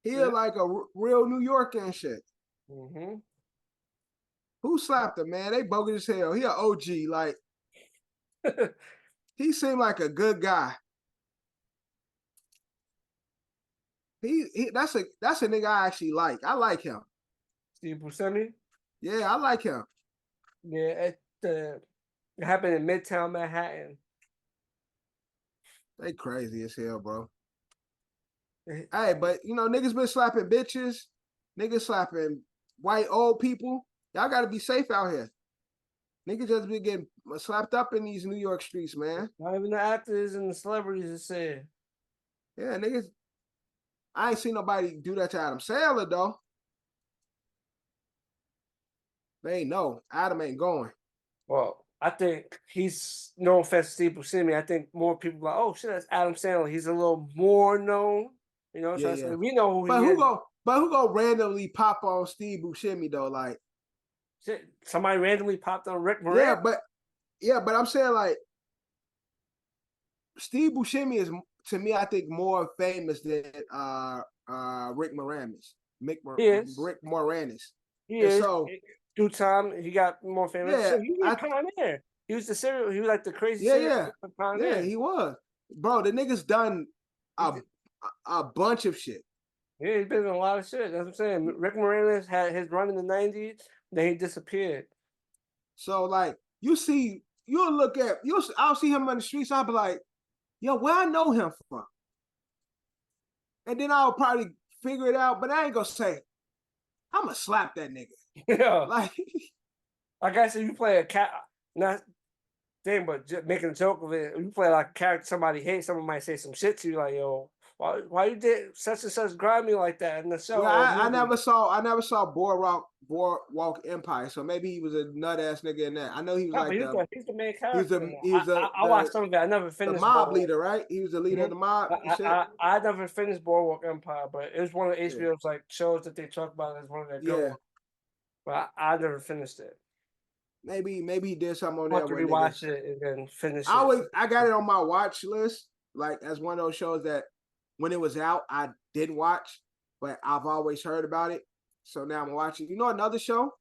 He like a real New Yorker and shit. Mm-hmm. Who slapped him, man? They bogus as hell. He an OG. Like, he seemed like a good guy. That's a nigga I actually like. I like him. Steve Buscemi? Yeah, I like him. Yeah, it happened in Midtown Manhattan. They crazy as hell, bro. Hey, but niggas been slapping bitches, niggas slapping white old people. Y'all gotta be safe out here. Niggas just be getting slapped up in these New York streets, man. Not even the actors and the celebrities are saying. Yeah, niggas. I ain't seen nobody do that to Adam Sandler though. They ain't know. Adam ain't going. Well, I think he's no offense to Steve Buscemi. I think more people are like, oh shit, that's Adam Sandler. He's a little more known. So we know who he is. But who go randomly pop on Steve Buscemi though? Like, shit, somebody randomly popped on Rick Moranis. But I'm saying like Steve Buscemi is, to me, I think more famous than Rick Moranis. Rick Moranis. He is. So through time, he got more famous. Yeah, so he was a pioneer. He was he was like the crazy pioneer. Yeah, he was. Bro, the nigga's done a bunch of shit. Yeah, he's been in a lot of shit. That's what I'm saying. Rick Moranis had his run in the 90s, then he disappeared. So like I'll see him on the streets, I'll be like, yo, where I know him from? And then I'll probably figure it out, but I ain't gonna say, I'm gonna slap that nigga. Yeah. Like I said, you play a cat, not thing, but just making a joke of it. You play like a character somebody hates, someone might say some shit to you, like, yo, why you did such and such grimy like that in the show? Well, or I movie?" never saw Boardwalk Empire, so maybe he was a nut ass nigga in that. I know he was No, like but he's the main he was character. In he that. was I watched some of it. I never the finished mob Boardwalk. leader, right? He was the leader of the mob and shit. I never finished Boardwalk Empire, but it was one of Yeah. HBO's like shows that they talk about as one of their good Yeah. ones. But I never finished it. Maybe he did something on I there want to where rewatch niggas. it and then finish it. I got it on my watch list, like as one of those shows that when it was out, I didn't watch, but I've always heard about it. So now I'm watching. You know another show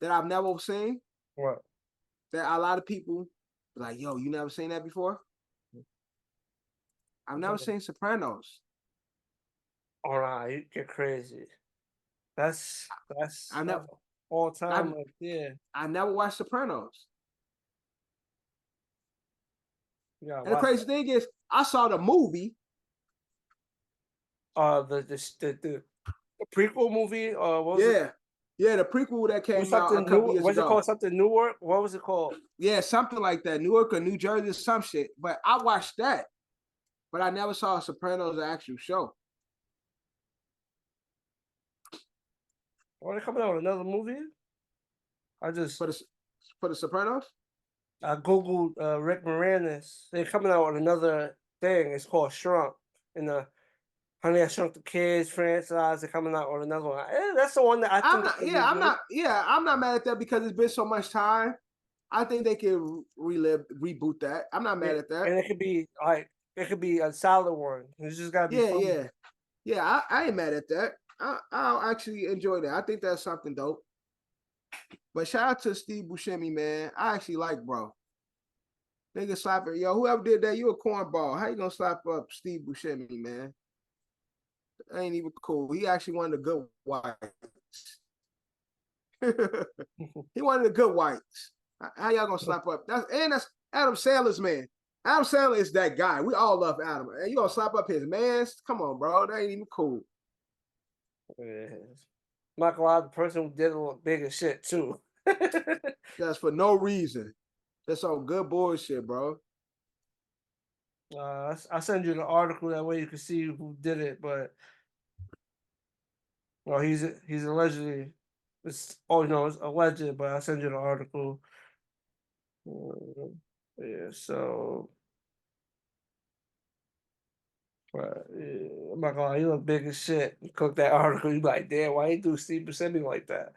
that I've never seen? What? That a lot of people like, yo, you never seen that before? I've never seen Sopranos. Oh nah, you get crazy. That's I never all time like yeah. I never watched Sopranos. Yeah. And the crazy thing is, I saw the movie. The prequel movie, what was it? Yeah, the prequel that came out a couple years ago. Was it called something Newark? What was it called? Yeah, something like that. Newark or New Jersey or some shit. But I watched that. But I never saw Sopranos, the actual show. Are they coming out with another movie? I just for the Sopranos? I googled Rick Moranis. They're coming out with another thing. It's called Shrunk. In the Honey, I Shrunk the Kids franchise. They're coming out with another one. That's the one that I think. I'm not mad at that because it's been so much time. I think they can reboot that. I'm not mad at that. And it could be a solid one. It's just gotta be fun. Yeah. I ain't mad at that. I'll actually enjoy that. I think that's something dope. But shout out to Steve Buscemi, man. I actually like bro. Nigga slap it. Yo, whoever did that, you a cornball. How you gonna slap up Steve Buscemi, man? That ain't even cool. He actually one of the good whites. He one of the good whites. How y'all gonna slap up? That's Adam Sandler's man. Adam Sandler is that guy. We all love Adam. And you gonna slap up his mans? Come on, bro. That ain't even cool. Yeah. Michael Lie, the person who did a big as shit too. Just for no reason. That's some good bullshit, bro. I send you the article that way you can see who did it, but well, he's allegedly it's alleged, but I send you the article. Yeah, so but yeah, I'm not gonna lie, you look big as shit. You cook that article, you like, damn, why you do Steve Buscemi like that?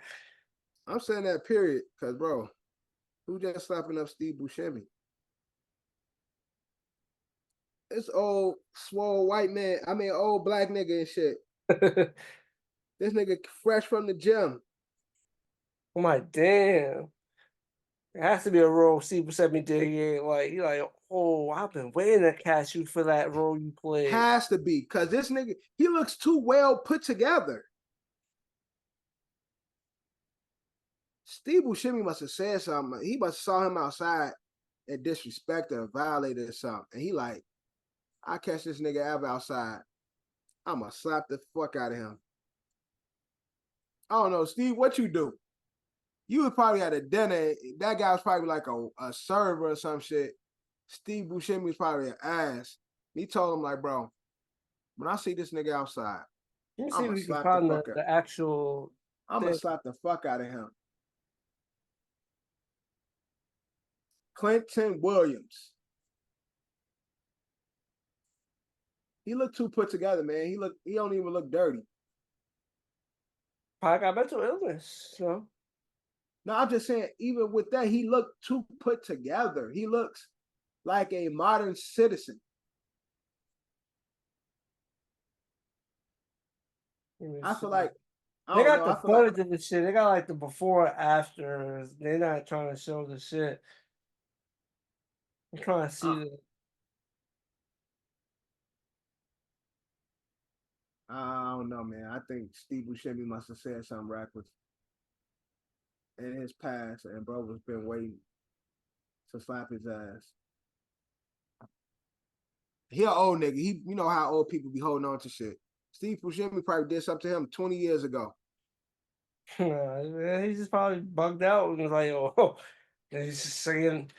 I'm saying that period, cause bro, who just slapping up Steve Buscemi? It's old swole white man. I mean, old black nigga and shit. This nigga fresh from the gym. I'm like, damn. It has to be a role Steve Buscemi did. He like, oh, I've been waiting to catch you for that role you played. Has to be, cause this nigga, he looks too well put together. Steve Buscemi must have said something. He must have saw him outside and disrespected or violated or something. And he like, I catch this nigga ever outside, I'ma slap the fuck out of him. I don't know, Steve, what you do? You was probably at a dinner. That guy was probably like a server or some shit. Steve Buscemi was probably an ass. He told him like, bro, when I see this nigga outside, I'm gonna see if we can find the actual. I'm gonna slap the fuck out of him. Clinton Williams. He looked too put together, man. He don't even look dirty. Probably got mental illness, so. No, I'm just saying, even with that, he looked too put together. He looks like a modern citizen. I feel like they got the footage of the shit. They got like the before and after. They're not trying to show the shit. I'm trying to see it. I don't know, man. I think Steve Buscemi must have said something reckless in his past, and bro was been waiting to slap his ass. He an old nigga. You know how old people be holding on to shit. Steve Buscemi probably did something to him 20 years ago. He's just probably bugged out and was like, oh, and he's just saying,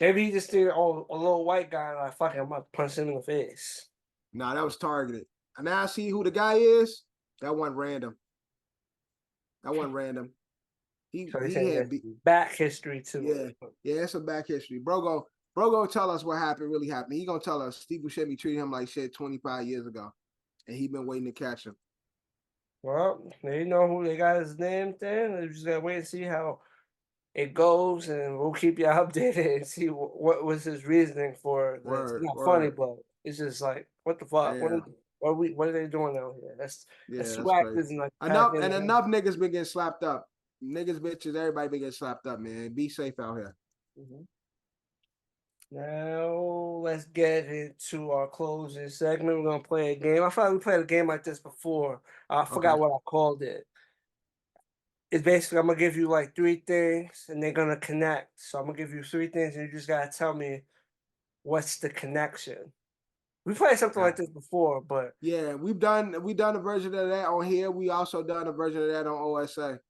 maybe he just did a little white guy like, fuck it, I'm gonna punch him in the face. Nah, that was targeted. And now I see who the guy is. That wasn't random. That wasn't random. He So he had back history too. Yeah, it's a back history. Bro go tell us what really happened. He gonna tell us Steve Buscemi treated him like shit 25 years ago. And he been waiting to catch him. Well, they know who they got his name then. We just gotta wait and see how it goes, and we'll keep you updated and see what was his reasoning for this. It's not funny, but it's just like, what the fuck? Yeah. What are they doing out here? That's swag isn't like enough niggas been getting slapped up. Niggas, bitches, everybody been getting slapped up, man. Be safe out here. Mm-hmm. Now let's get into our closing segment. We're gonna play a game. I thought we played a game like this before. I forgot what I called it. It's basically I'm gonna give you like 3 things and they're gonna connect. So I'm gonna give you 3 things and you just gotta tell me what's the connection. We played something like this before, but yeah, we done a version of that on here. We also done a version of that on OSA.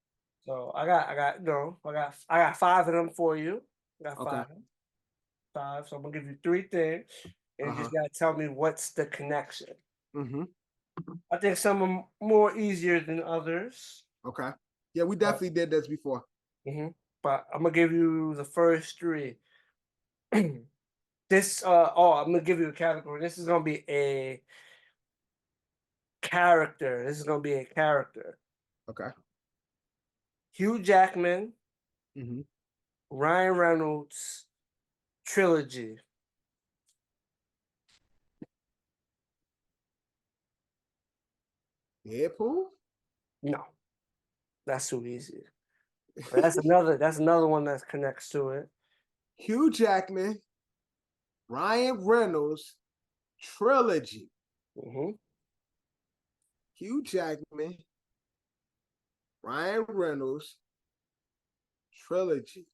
So I got 5 of them for you. I got 5. 5. So I'm gonna give you 3 things, and you just gotta tell me what's the connection. Mm-hmm. I think some are more easier than others. Okay. Yeah, we definitely did this before. Mm-hmm. But I'm gonna give you the first 3. I'm gonna give you a category. This is gonna be a character. Okay. Hugh Jackman, Mm-hmm. Ryan Reynolds trilogy. Deadpool? No, that's too easy. But that's another one that connects to it. Hugh Jackman, Ryan Reynolds trilogy. Mm-hmm. Hugh Jackman, Ryan Reynolds trilogy.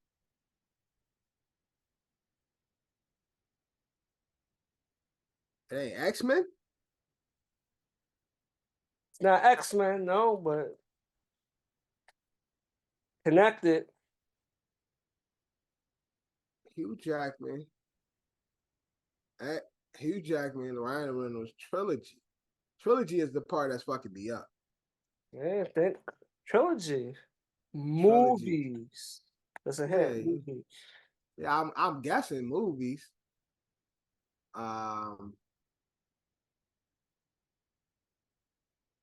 Hey, X-Men? It's not X-Men, no, but connected. Hugh Jackman, Ryan Reynolds trilogy. Trilogy is the part that's fucking me up. Yeah, think trilogy. Movies. That's a hint. Movies. Yeah, I'm guessing movies.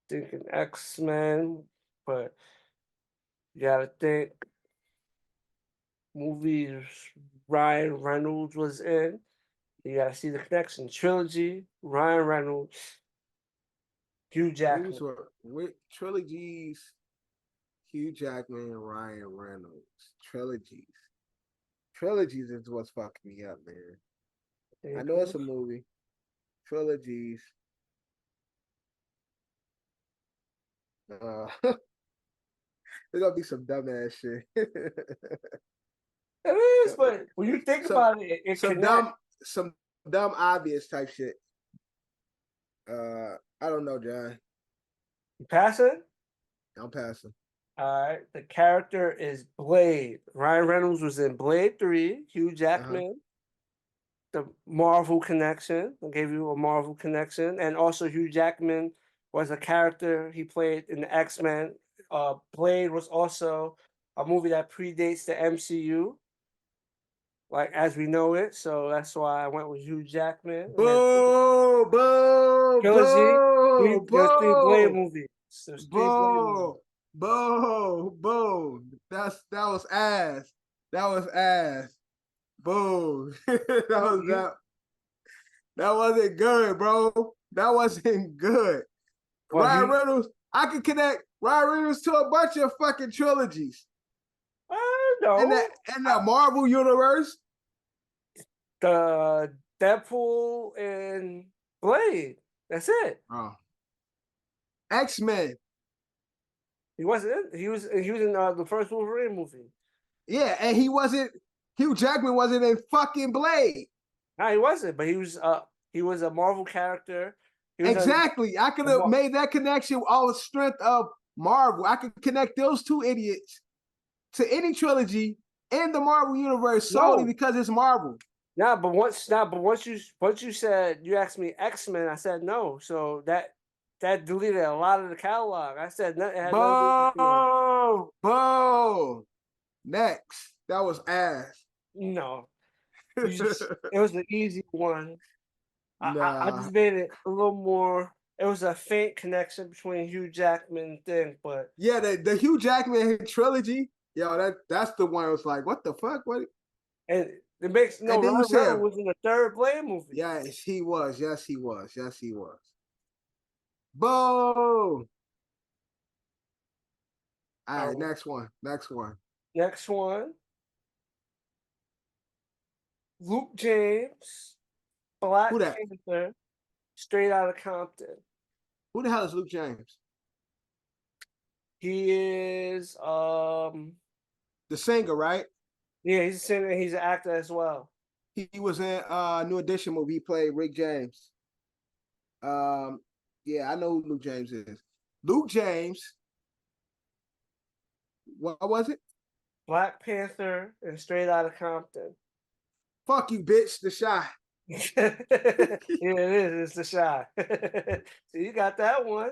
Thinking X-Men, but you gotta think movies Ryan Reynolds was in. You gotta see the connection. Trilogy, Ryan Reynolds, Hugh Jackman. With trilogies, Hugh Jackman, Ryan Reynolds. Trilogies. Trilogies is what's fucking me up, man. I know it's a movie. Trilogies. There's gonna be some dumbass shit. It is, but when you think about it, it connects. Some dumb obvious type shit. I don't know, John. You passing? I'm passing. All right. The character is Blade. Ryan Reynolds was in Blade 3. Hugh Jackman. The Marvel connection. I gave you a Marvel connection. And also Hugh Jackman was a character he played in the X-Men. Blade was also a movie that predates the MCU, like as we know it. So that's why I went with Hugh Jackman. Boo! Boo! Trilogy. There's 3 Blade movies. There's 3 Blade movies. Boo! That was ass. That was ass. Boo! That wasn't good, bro. That wasn't good. Well, Ryan Reynolds, I could connect Ryan Reynolds to a bunch of fucking trilogies. No. In the Marvel universe. The Deadpool and Blade. That's it. Oh. X-Men. He wasn't. He was in the first Wolverine movie. Yeah, and Hugh Jackman wasn't in fucking Blade. No, he wasn't. But he was a Marvel character. Exactly. I could have made that connection with all the strength of Marvel. I could connect those 2 idiots to any trilogy in the Marvel universe solely because it's Marvel. But once you said you asked me X-Men, I said no. So that deleted a lot of the catalog. I said it had nothing to do with X-Men. Boom. Next. That was ass. No, it was the easy one. I Nah. just made it a little more. It was a faint connection between Hugh Jackman and thing, but Yeah, the Hugh Jackman trilogy. Yo, that's the one. I was like, what the fuck? What? and it makes no. And then you Ryan said, Reynolds was in the third Blade movie. yes, he was. Yes, he was. Yes, he was. Boom. All right, next one. Next one. Next one. Luke James, Black Who that? Panther, Straight Outta Compton. Who the hell is Luke James? He is The singer, right? yeah, he's a singer, he's an actor as well. He was in New Edition movie. He played Rick James. Yeah, I know who Luke James is. Luke James. What was it? Black Panther and Straight Outta Compton. Fuck you, bitch. The Shy. Yeah, it is. It's the Shy. So you got that one.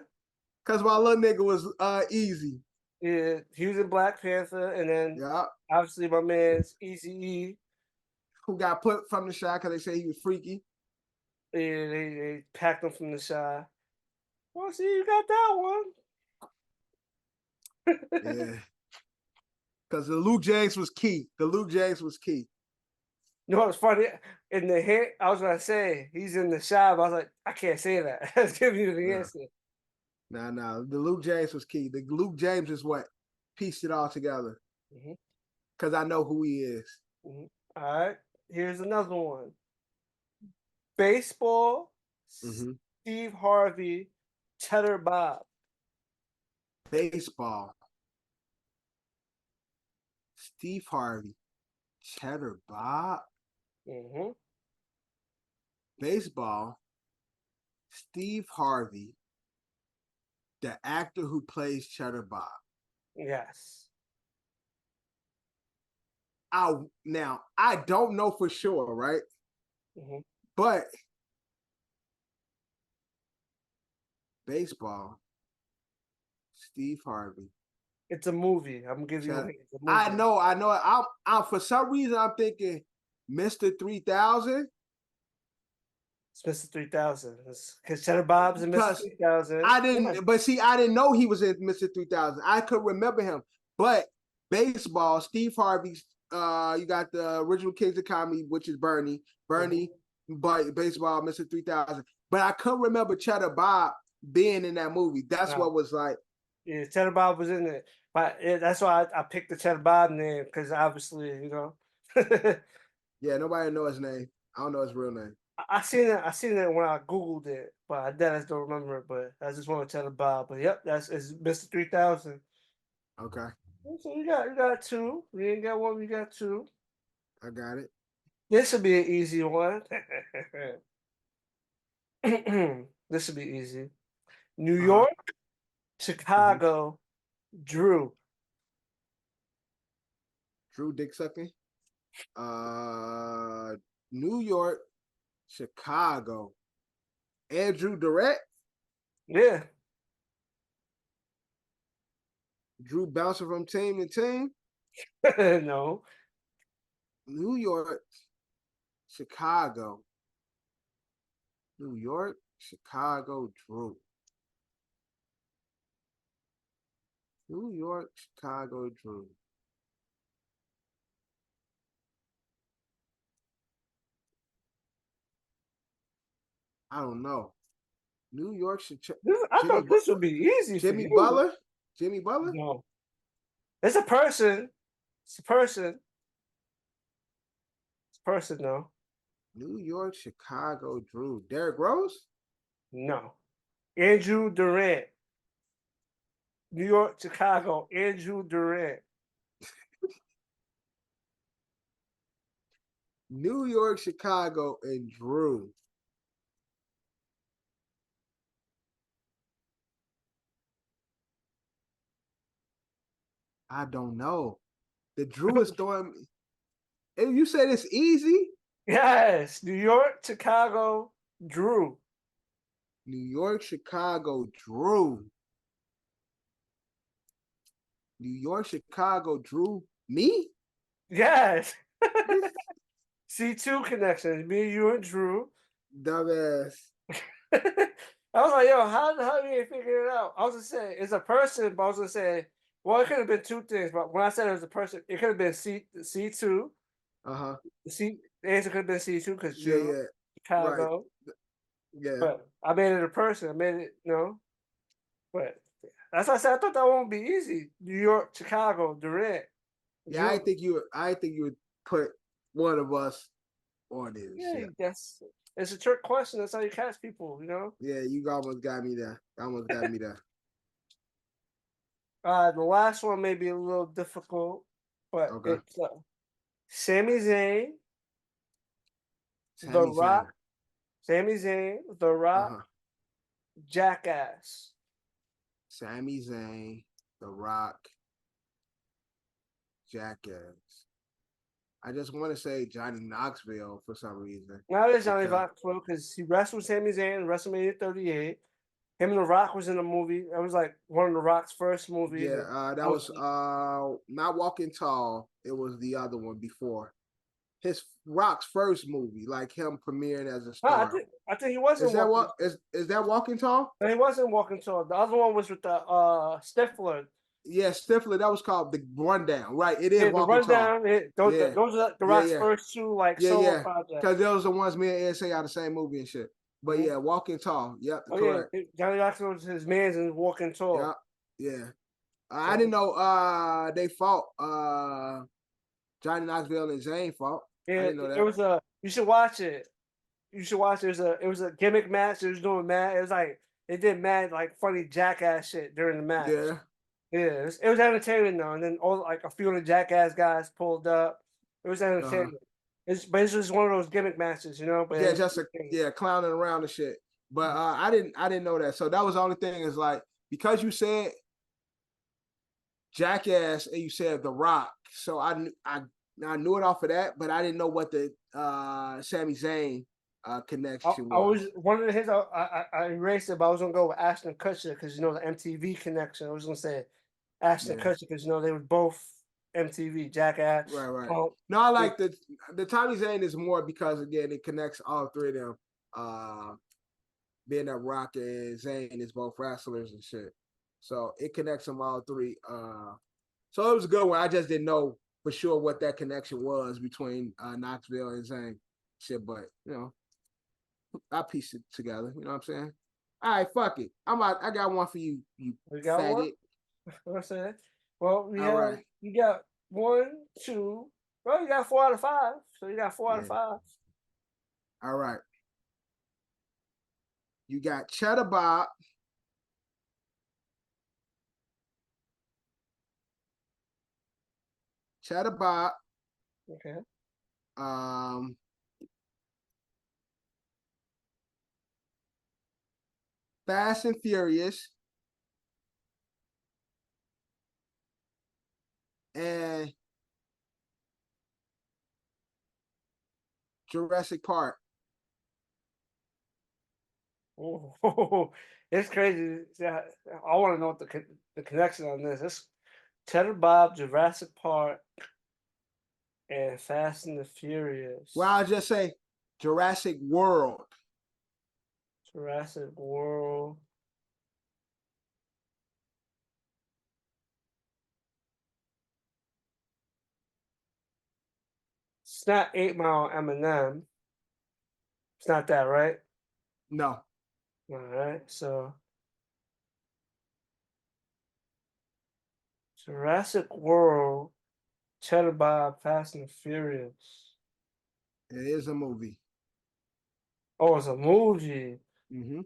Cause my little nigga was easy. Yeah, he was in Black Panther, and then Yeah. obviously my man's Eazy-E. Who got put from the Shy because they say he was freaky. Yeah, they packed him from the Shy. Well, see, you got that one. Yeah. Because the Luke James was key. The Luke James was key. You know what's funny? In the hint, I was gonna say he's in the Shy, but I was like, I can't say that. I was giving you the answer. Nah. The Luke James was key. The Luke James is what pieced it all together. Because I know who he is. All right. Here's another one. Baseball, Steve Harvey, Cheddar Bob. Baseball. Steve Harvey, Cheddar Bob. Baseball, Steve Harvey, the actor who plays Cheddar Bob. Yes. Now, I don't know for sure, right? But baseball, Steve Harvey. It's a movie. I'm gonna give you a hint. It's a movie. I know. I'm for some reason I'm thinking Mr. 3000. It's Mr. 3000. Because Cheddar Bob's in Mr. 3000. I didn't know he was in Mr. 3000. I could remember him. But baseball, Steve Harvey, you got the original Kids of Comedy, which is Bernie, but baseball, Mr. 3000. But I couldn't remember Cheddar Bob being in that movie. That's what was like. Yeah, Cheddar Bob was in it. But that's why I picked the Cheddar Bob name, because obviously, you know. Yeah, nobody knows his name. I don't know his real name. I seen it when I Googled it, but I just don't remember it. But I just want to tell Bob. But yep, it's Mr. 3000. Okay. So you got two. We ain't got one, we got two. I got it. This will be an easy one. This will be easy. New York, Chicago, Drew. Drew Dick Sucking. New York, Chicago. Andrew Durrett. Yeah. Drew bouncing from team to team. No. New York, Chicago. New York, Chicago, Drew. New York, Chicago, Drew. I don't know. New York, Chicago. I thought this would be easy. Jimmy for you. Butler? Jimmy Butler? No. It's a person. It's a person. It's a person, though. New York, Chicago, Drew. Derrick Rose? No. Andrew Durant. New York, Chicago, Andrew Durant. New York, Chicago, and Drew. I don't know. The Drew is throwing me. And you said it's easy? Yes, New York, Chicago, Drew. New York, Chicago, Drew. New York, Chicago, Drew. Me? Yes. C2 connections. Me, you, and Drew. Dumbass. I was like, yo, how the hell you ain't figure it out? I was gonna say it's a person, but I was gonna say, well, it could have been two things, but when I said it was a person, it could have been C2. Uh-huh. The answer could have been C2 because Yeah, Drew, yeah. Right. Chicago. Yeah. But I made it a person. I made it, But that's why I said I thought that one would be easy. New York, Chicago, Durant. Yeah, Drew. I think you would put one of us on this. Yeah, Yeah. that's it's a trick question. That's how you catch people. Yeah, you almost got me there. Almost got me there. The last one may be a little difficult, but Okay. it's Sami Zayn, The Sami Zayn. Rock, Sami Zayn, The Rock, Uh-huh. Jackass. Sami Zayn, The Rock, Jackass. I just want to say Johnny Knoxville for some reason. Now there's Johnny Because Knoxville because he wrestled Sami Zayn in WrestleMania 38. Him and The Rock was in the movie. That was like one of The Rock's first movies. yeah, that was not Walking Tall. It was the other one before. His Rock's first movie, like him premiering as a No, star. I think he wasn't Is that walking. what is that Walking Tall? No, he wasn't walking tall. The other one was with the Stifler. Yeah, Stifler. That was called The Rundown. Right. It is Yeah, the Walking Tall. rundown. Yeah. Those are The Yeah, Rock's yeah. first two like Yeah, solo yeah. projects. Because those are the ones me and Ed say are the same movie and shit. But yeah, Walking Tall. Yep, Oh correct. yeah, Johnny Knoxville was his man's in Walking Tall. Yep, yeah. I didn't know they fought Johnny Knoxville and Zayn fought. I Yeah, didn't know it that. was a. You should watch it. You should watch it. It was a gimmick match. It was doing mad. It was like they did mad like funny jackass shit during the match. Yeah. Yeah, it was entertaining though. And then all like a few of the jackass guys pulled up. It was entertaining. But it's just one of those gimmick matches, But Yeah, just clowning around and shit. But I didn't know that. So that was the only thing is like because you said Jackass and you said The Rock. So I knew it off of that, but I didn't know what the Sami Zayn connection I was. was one of his. I erased it, but I was gonna go with Ashton Kutcher because the MTV connection. I was gonna say Ashton Kutcher because they were both MTV Jackass. Right. No, I like the Tommy Zayn is more because again it connects all three of them. Being that Rock and Zayn is both wrestlers and shit, so it connects them all three. So it was a good one. I just didn't know for sure what that connection was between Knoxville and Zayn. Shit, but I pieced it together. You know what I'm saying? All right, fuck it. I'm out. I got one for you, you got faggot. one? What I said? Well, Right. You got 1, 2. Well, you got 4 out of 5. So you got 4 out of 5. All right. You got Cheddar Bob. Cheddar Bob. Okay. Fast and Furious. And Jurassic Park. Oh, it's crazy. Yeah, I want to know what the connection on this. It's Cheddar Bob, Jurassic Park, and Fast and the Furious. Well, I'll just say Jurassic World. Jurassic World. It's not 8 Mile Eminem. It's not that, right? No. All right, so Jurassic World, Cheddar Bob, Fast and Furious. It is a movie. Oh, it's a movie. Mm-hmm.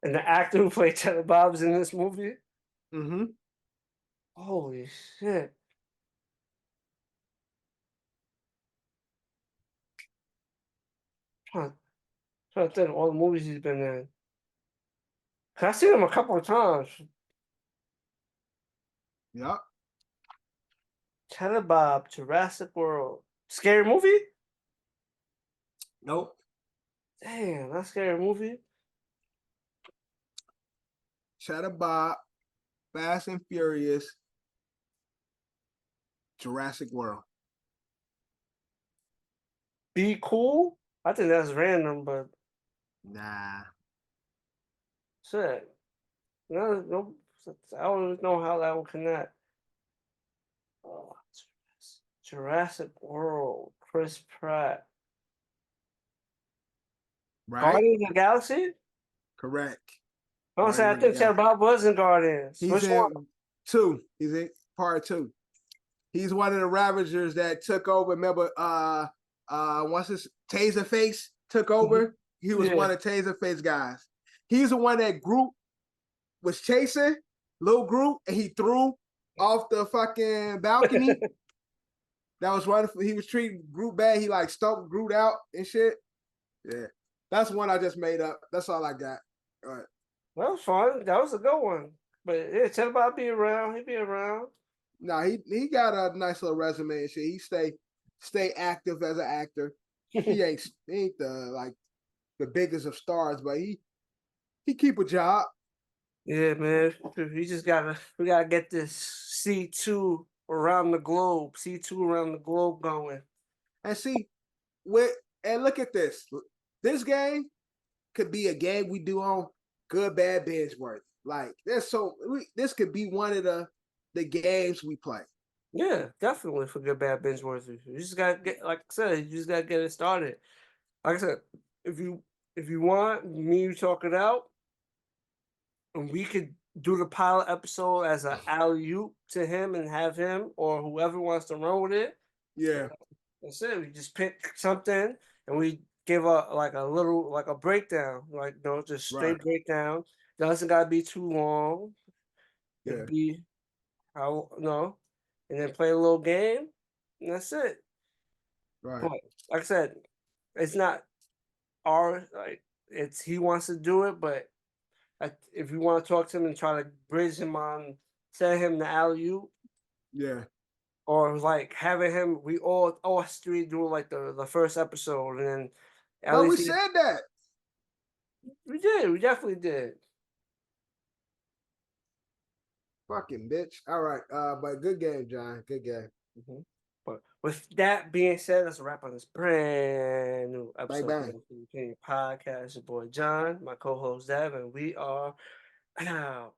And the actor who played Cheddar Bob is in this movie? Mm-hmm. Holy shit. Trying to think of all the movies he's been in. I've seen him a couple of times. Yup. Cheddar Bob, Jurassic World. Scary movie? Nope. Damn, that's scary movie. Cheddar Bob, Fast and Furious, Jurassic World. Be Cool? I think that's random, but Nah. shit. No, I don't know how that would connect. Oh, Jurassic World, Chris Pratt. Right? Guardians of the Galaxy? Correct. I was saying, I Guardians of the think Cheddar Bob was in Guardians. He's Which in one? 2. He's in part 2. He's one of the Ravagers that took over. Remember, once his Taserface took over, he was Yeah. one of Taserface guys. He's the one that Groot was chasing, Lil Groot, and he threw off the fucking balcony. That was one. He was treating Groot bad. He like stumped Groot out and shit. Yeah, that's one I just made up. That's all I got. All right. That was fun. That was a good one. But yeah, Cheddar Bob be around. He be around. No, he got a nice little resume and shit. He stay active as an actor. He ain't the biggest of stars, but he keep a job. Yeah, man. We gotta get this C2 around the globe. C2 around the globe going. And see, and look at this. This game could be a game we do on Good, Bad, Binge Worthy. Like this could be one of the games we play. Yeah, definitely for good, bad, binge worthy. You just gotta get, like I said, you just gotta get it started. Like I said, if you want, me you talk it out, and we could do the pilot episode as an alley-oop to him and have him or whoever wants to run with it. Yeah. That's it. We just pick something and we give a breakdown, just straight breakdown. Doesn't gotta be too long. Yeah. It'd be and then play a little game, and that's it. Right. But like I said, it's not it's he wants to do it, but if you want to talk to him and try to bridge him on, send him the alley-oop, Yeah. or like having him, we all us three do like the first episode, and then But we said that. we definitely did. Fucking bitch. All right. But good game, John. Good game. Mm-hmm. But with that being said, let's wrap on this brand new episode Bang, of the Opinion Podcast. Your boy John, my co-host Dev, and we are out.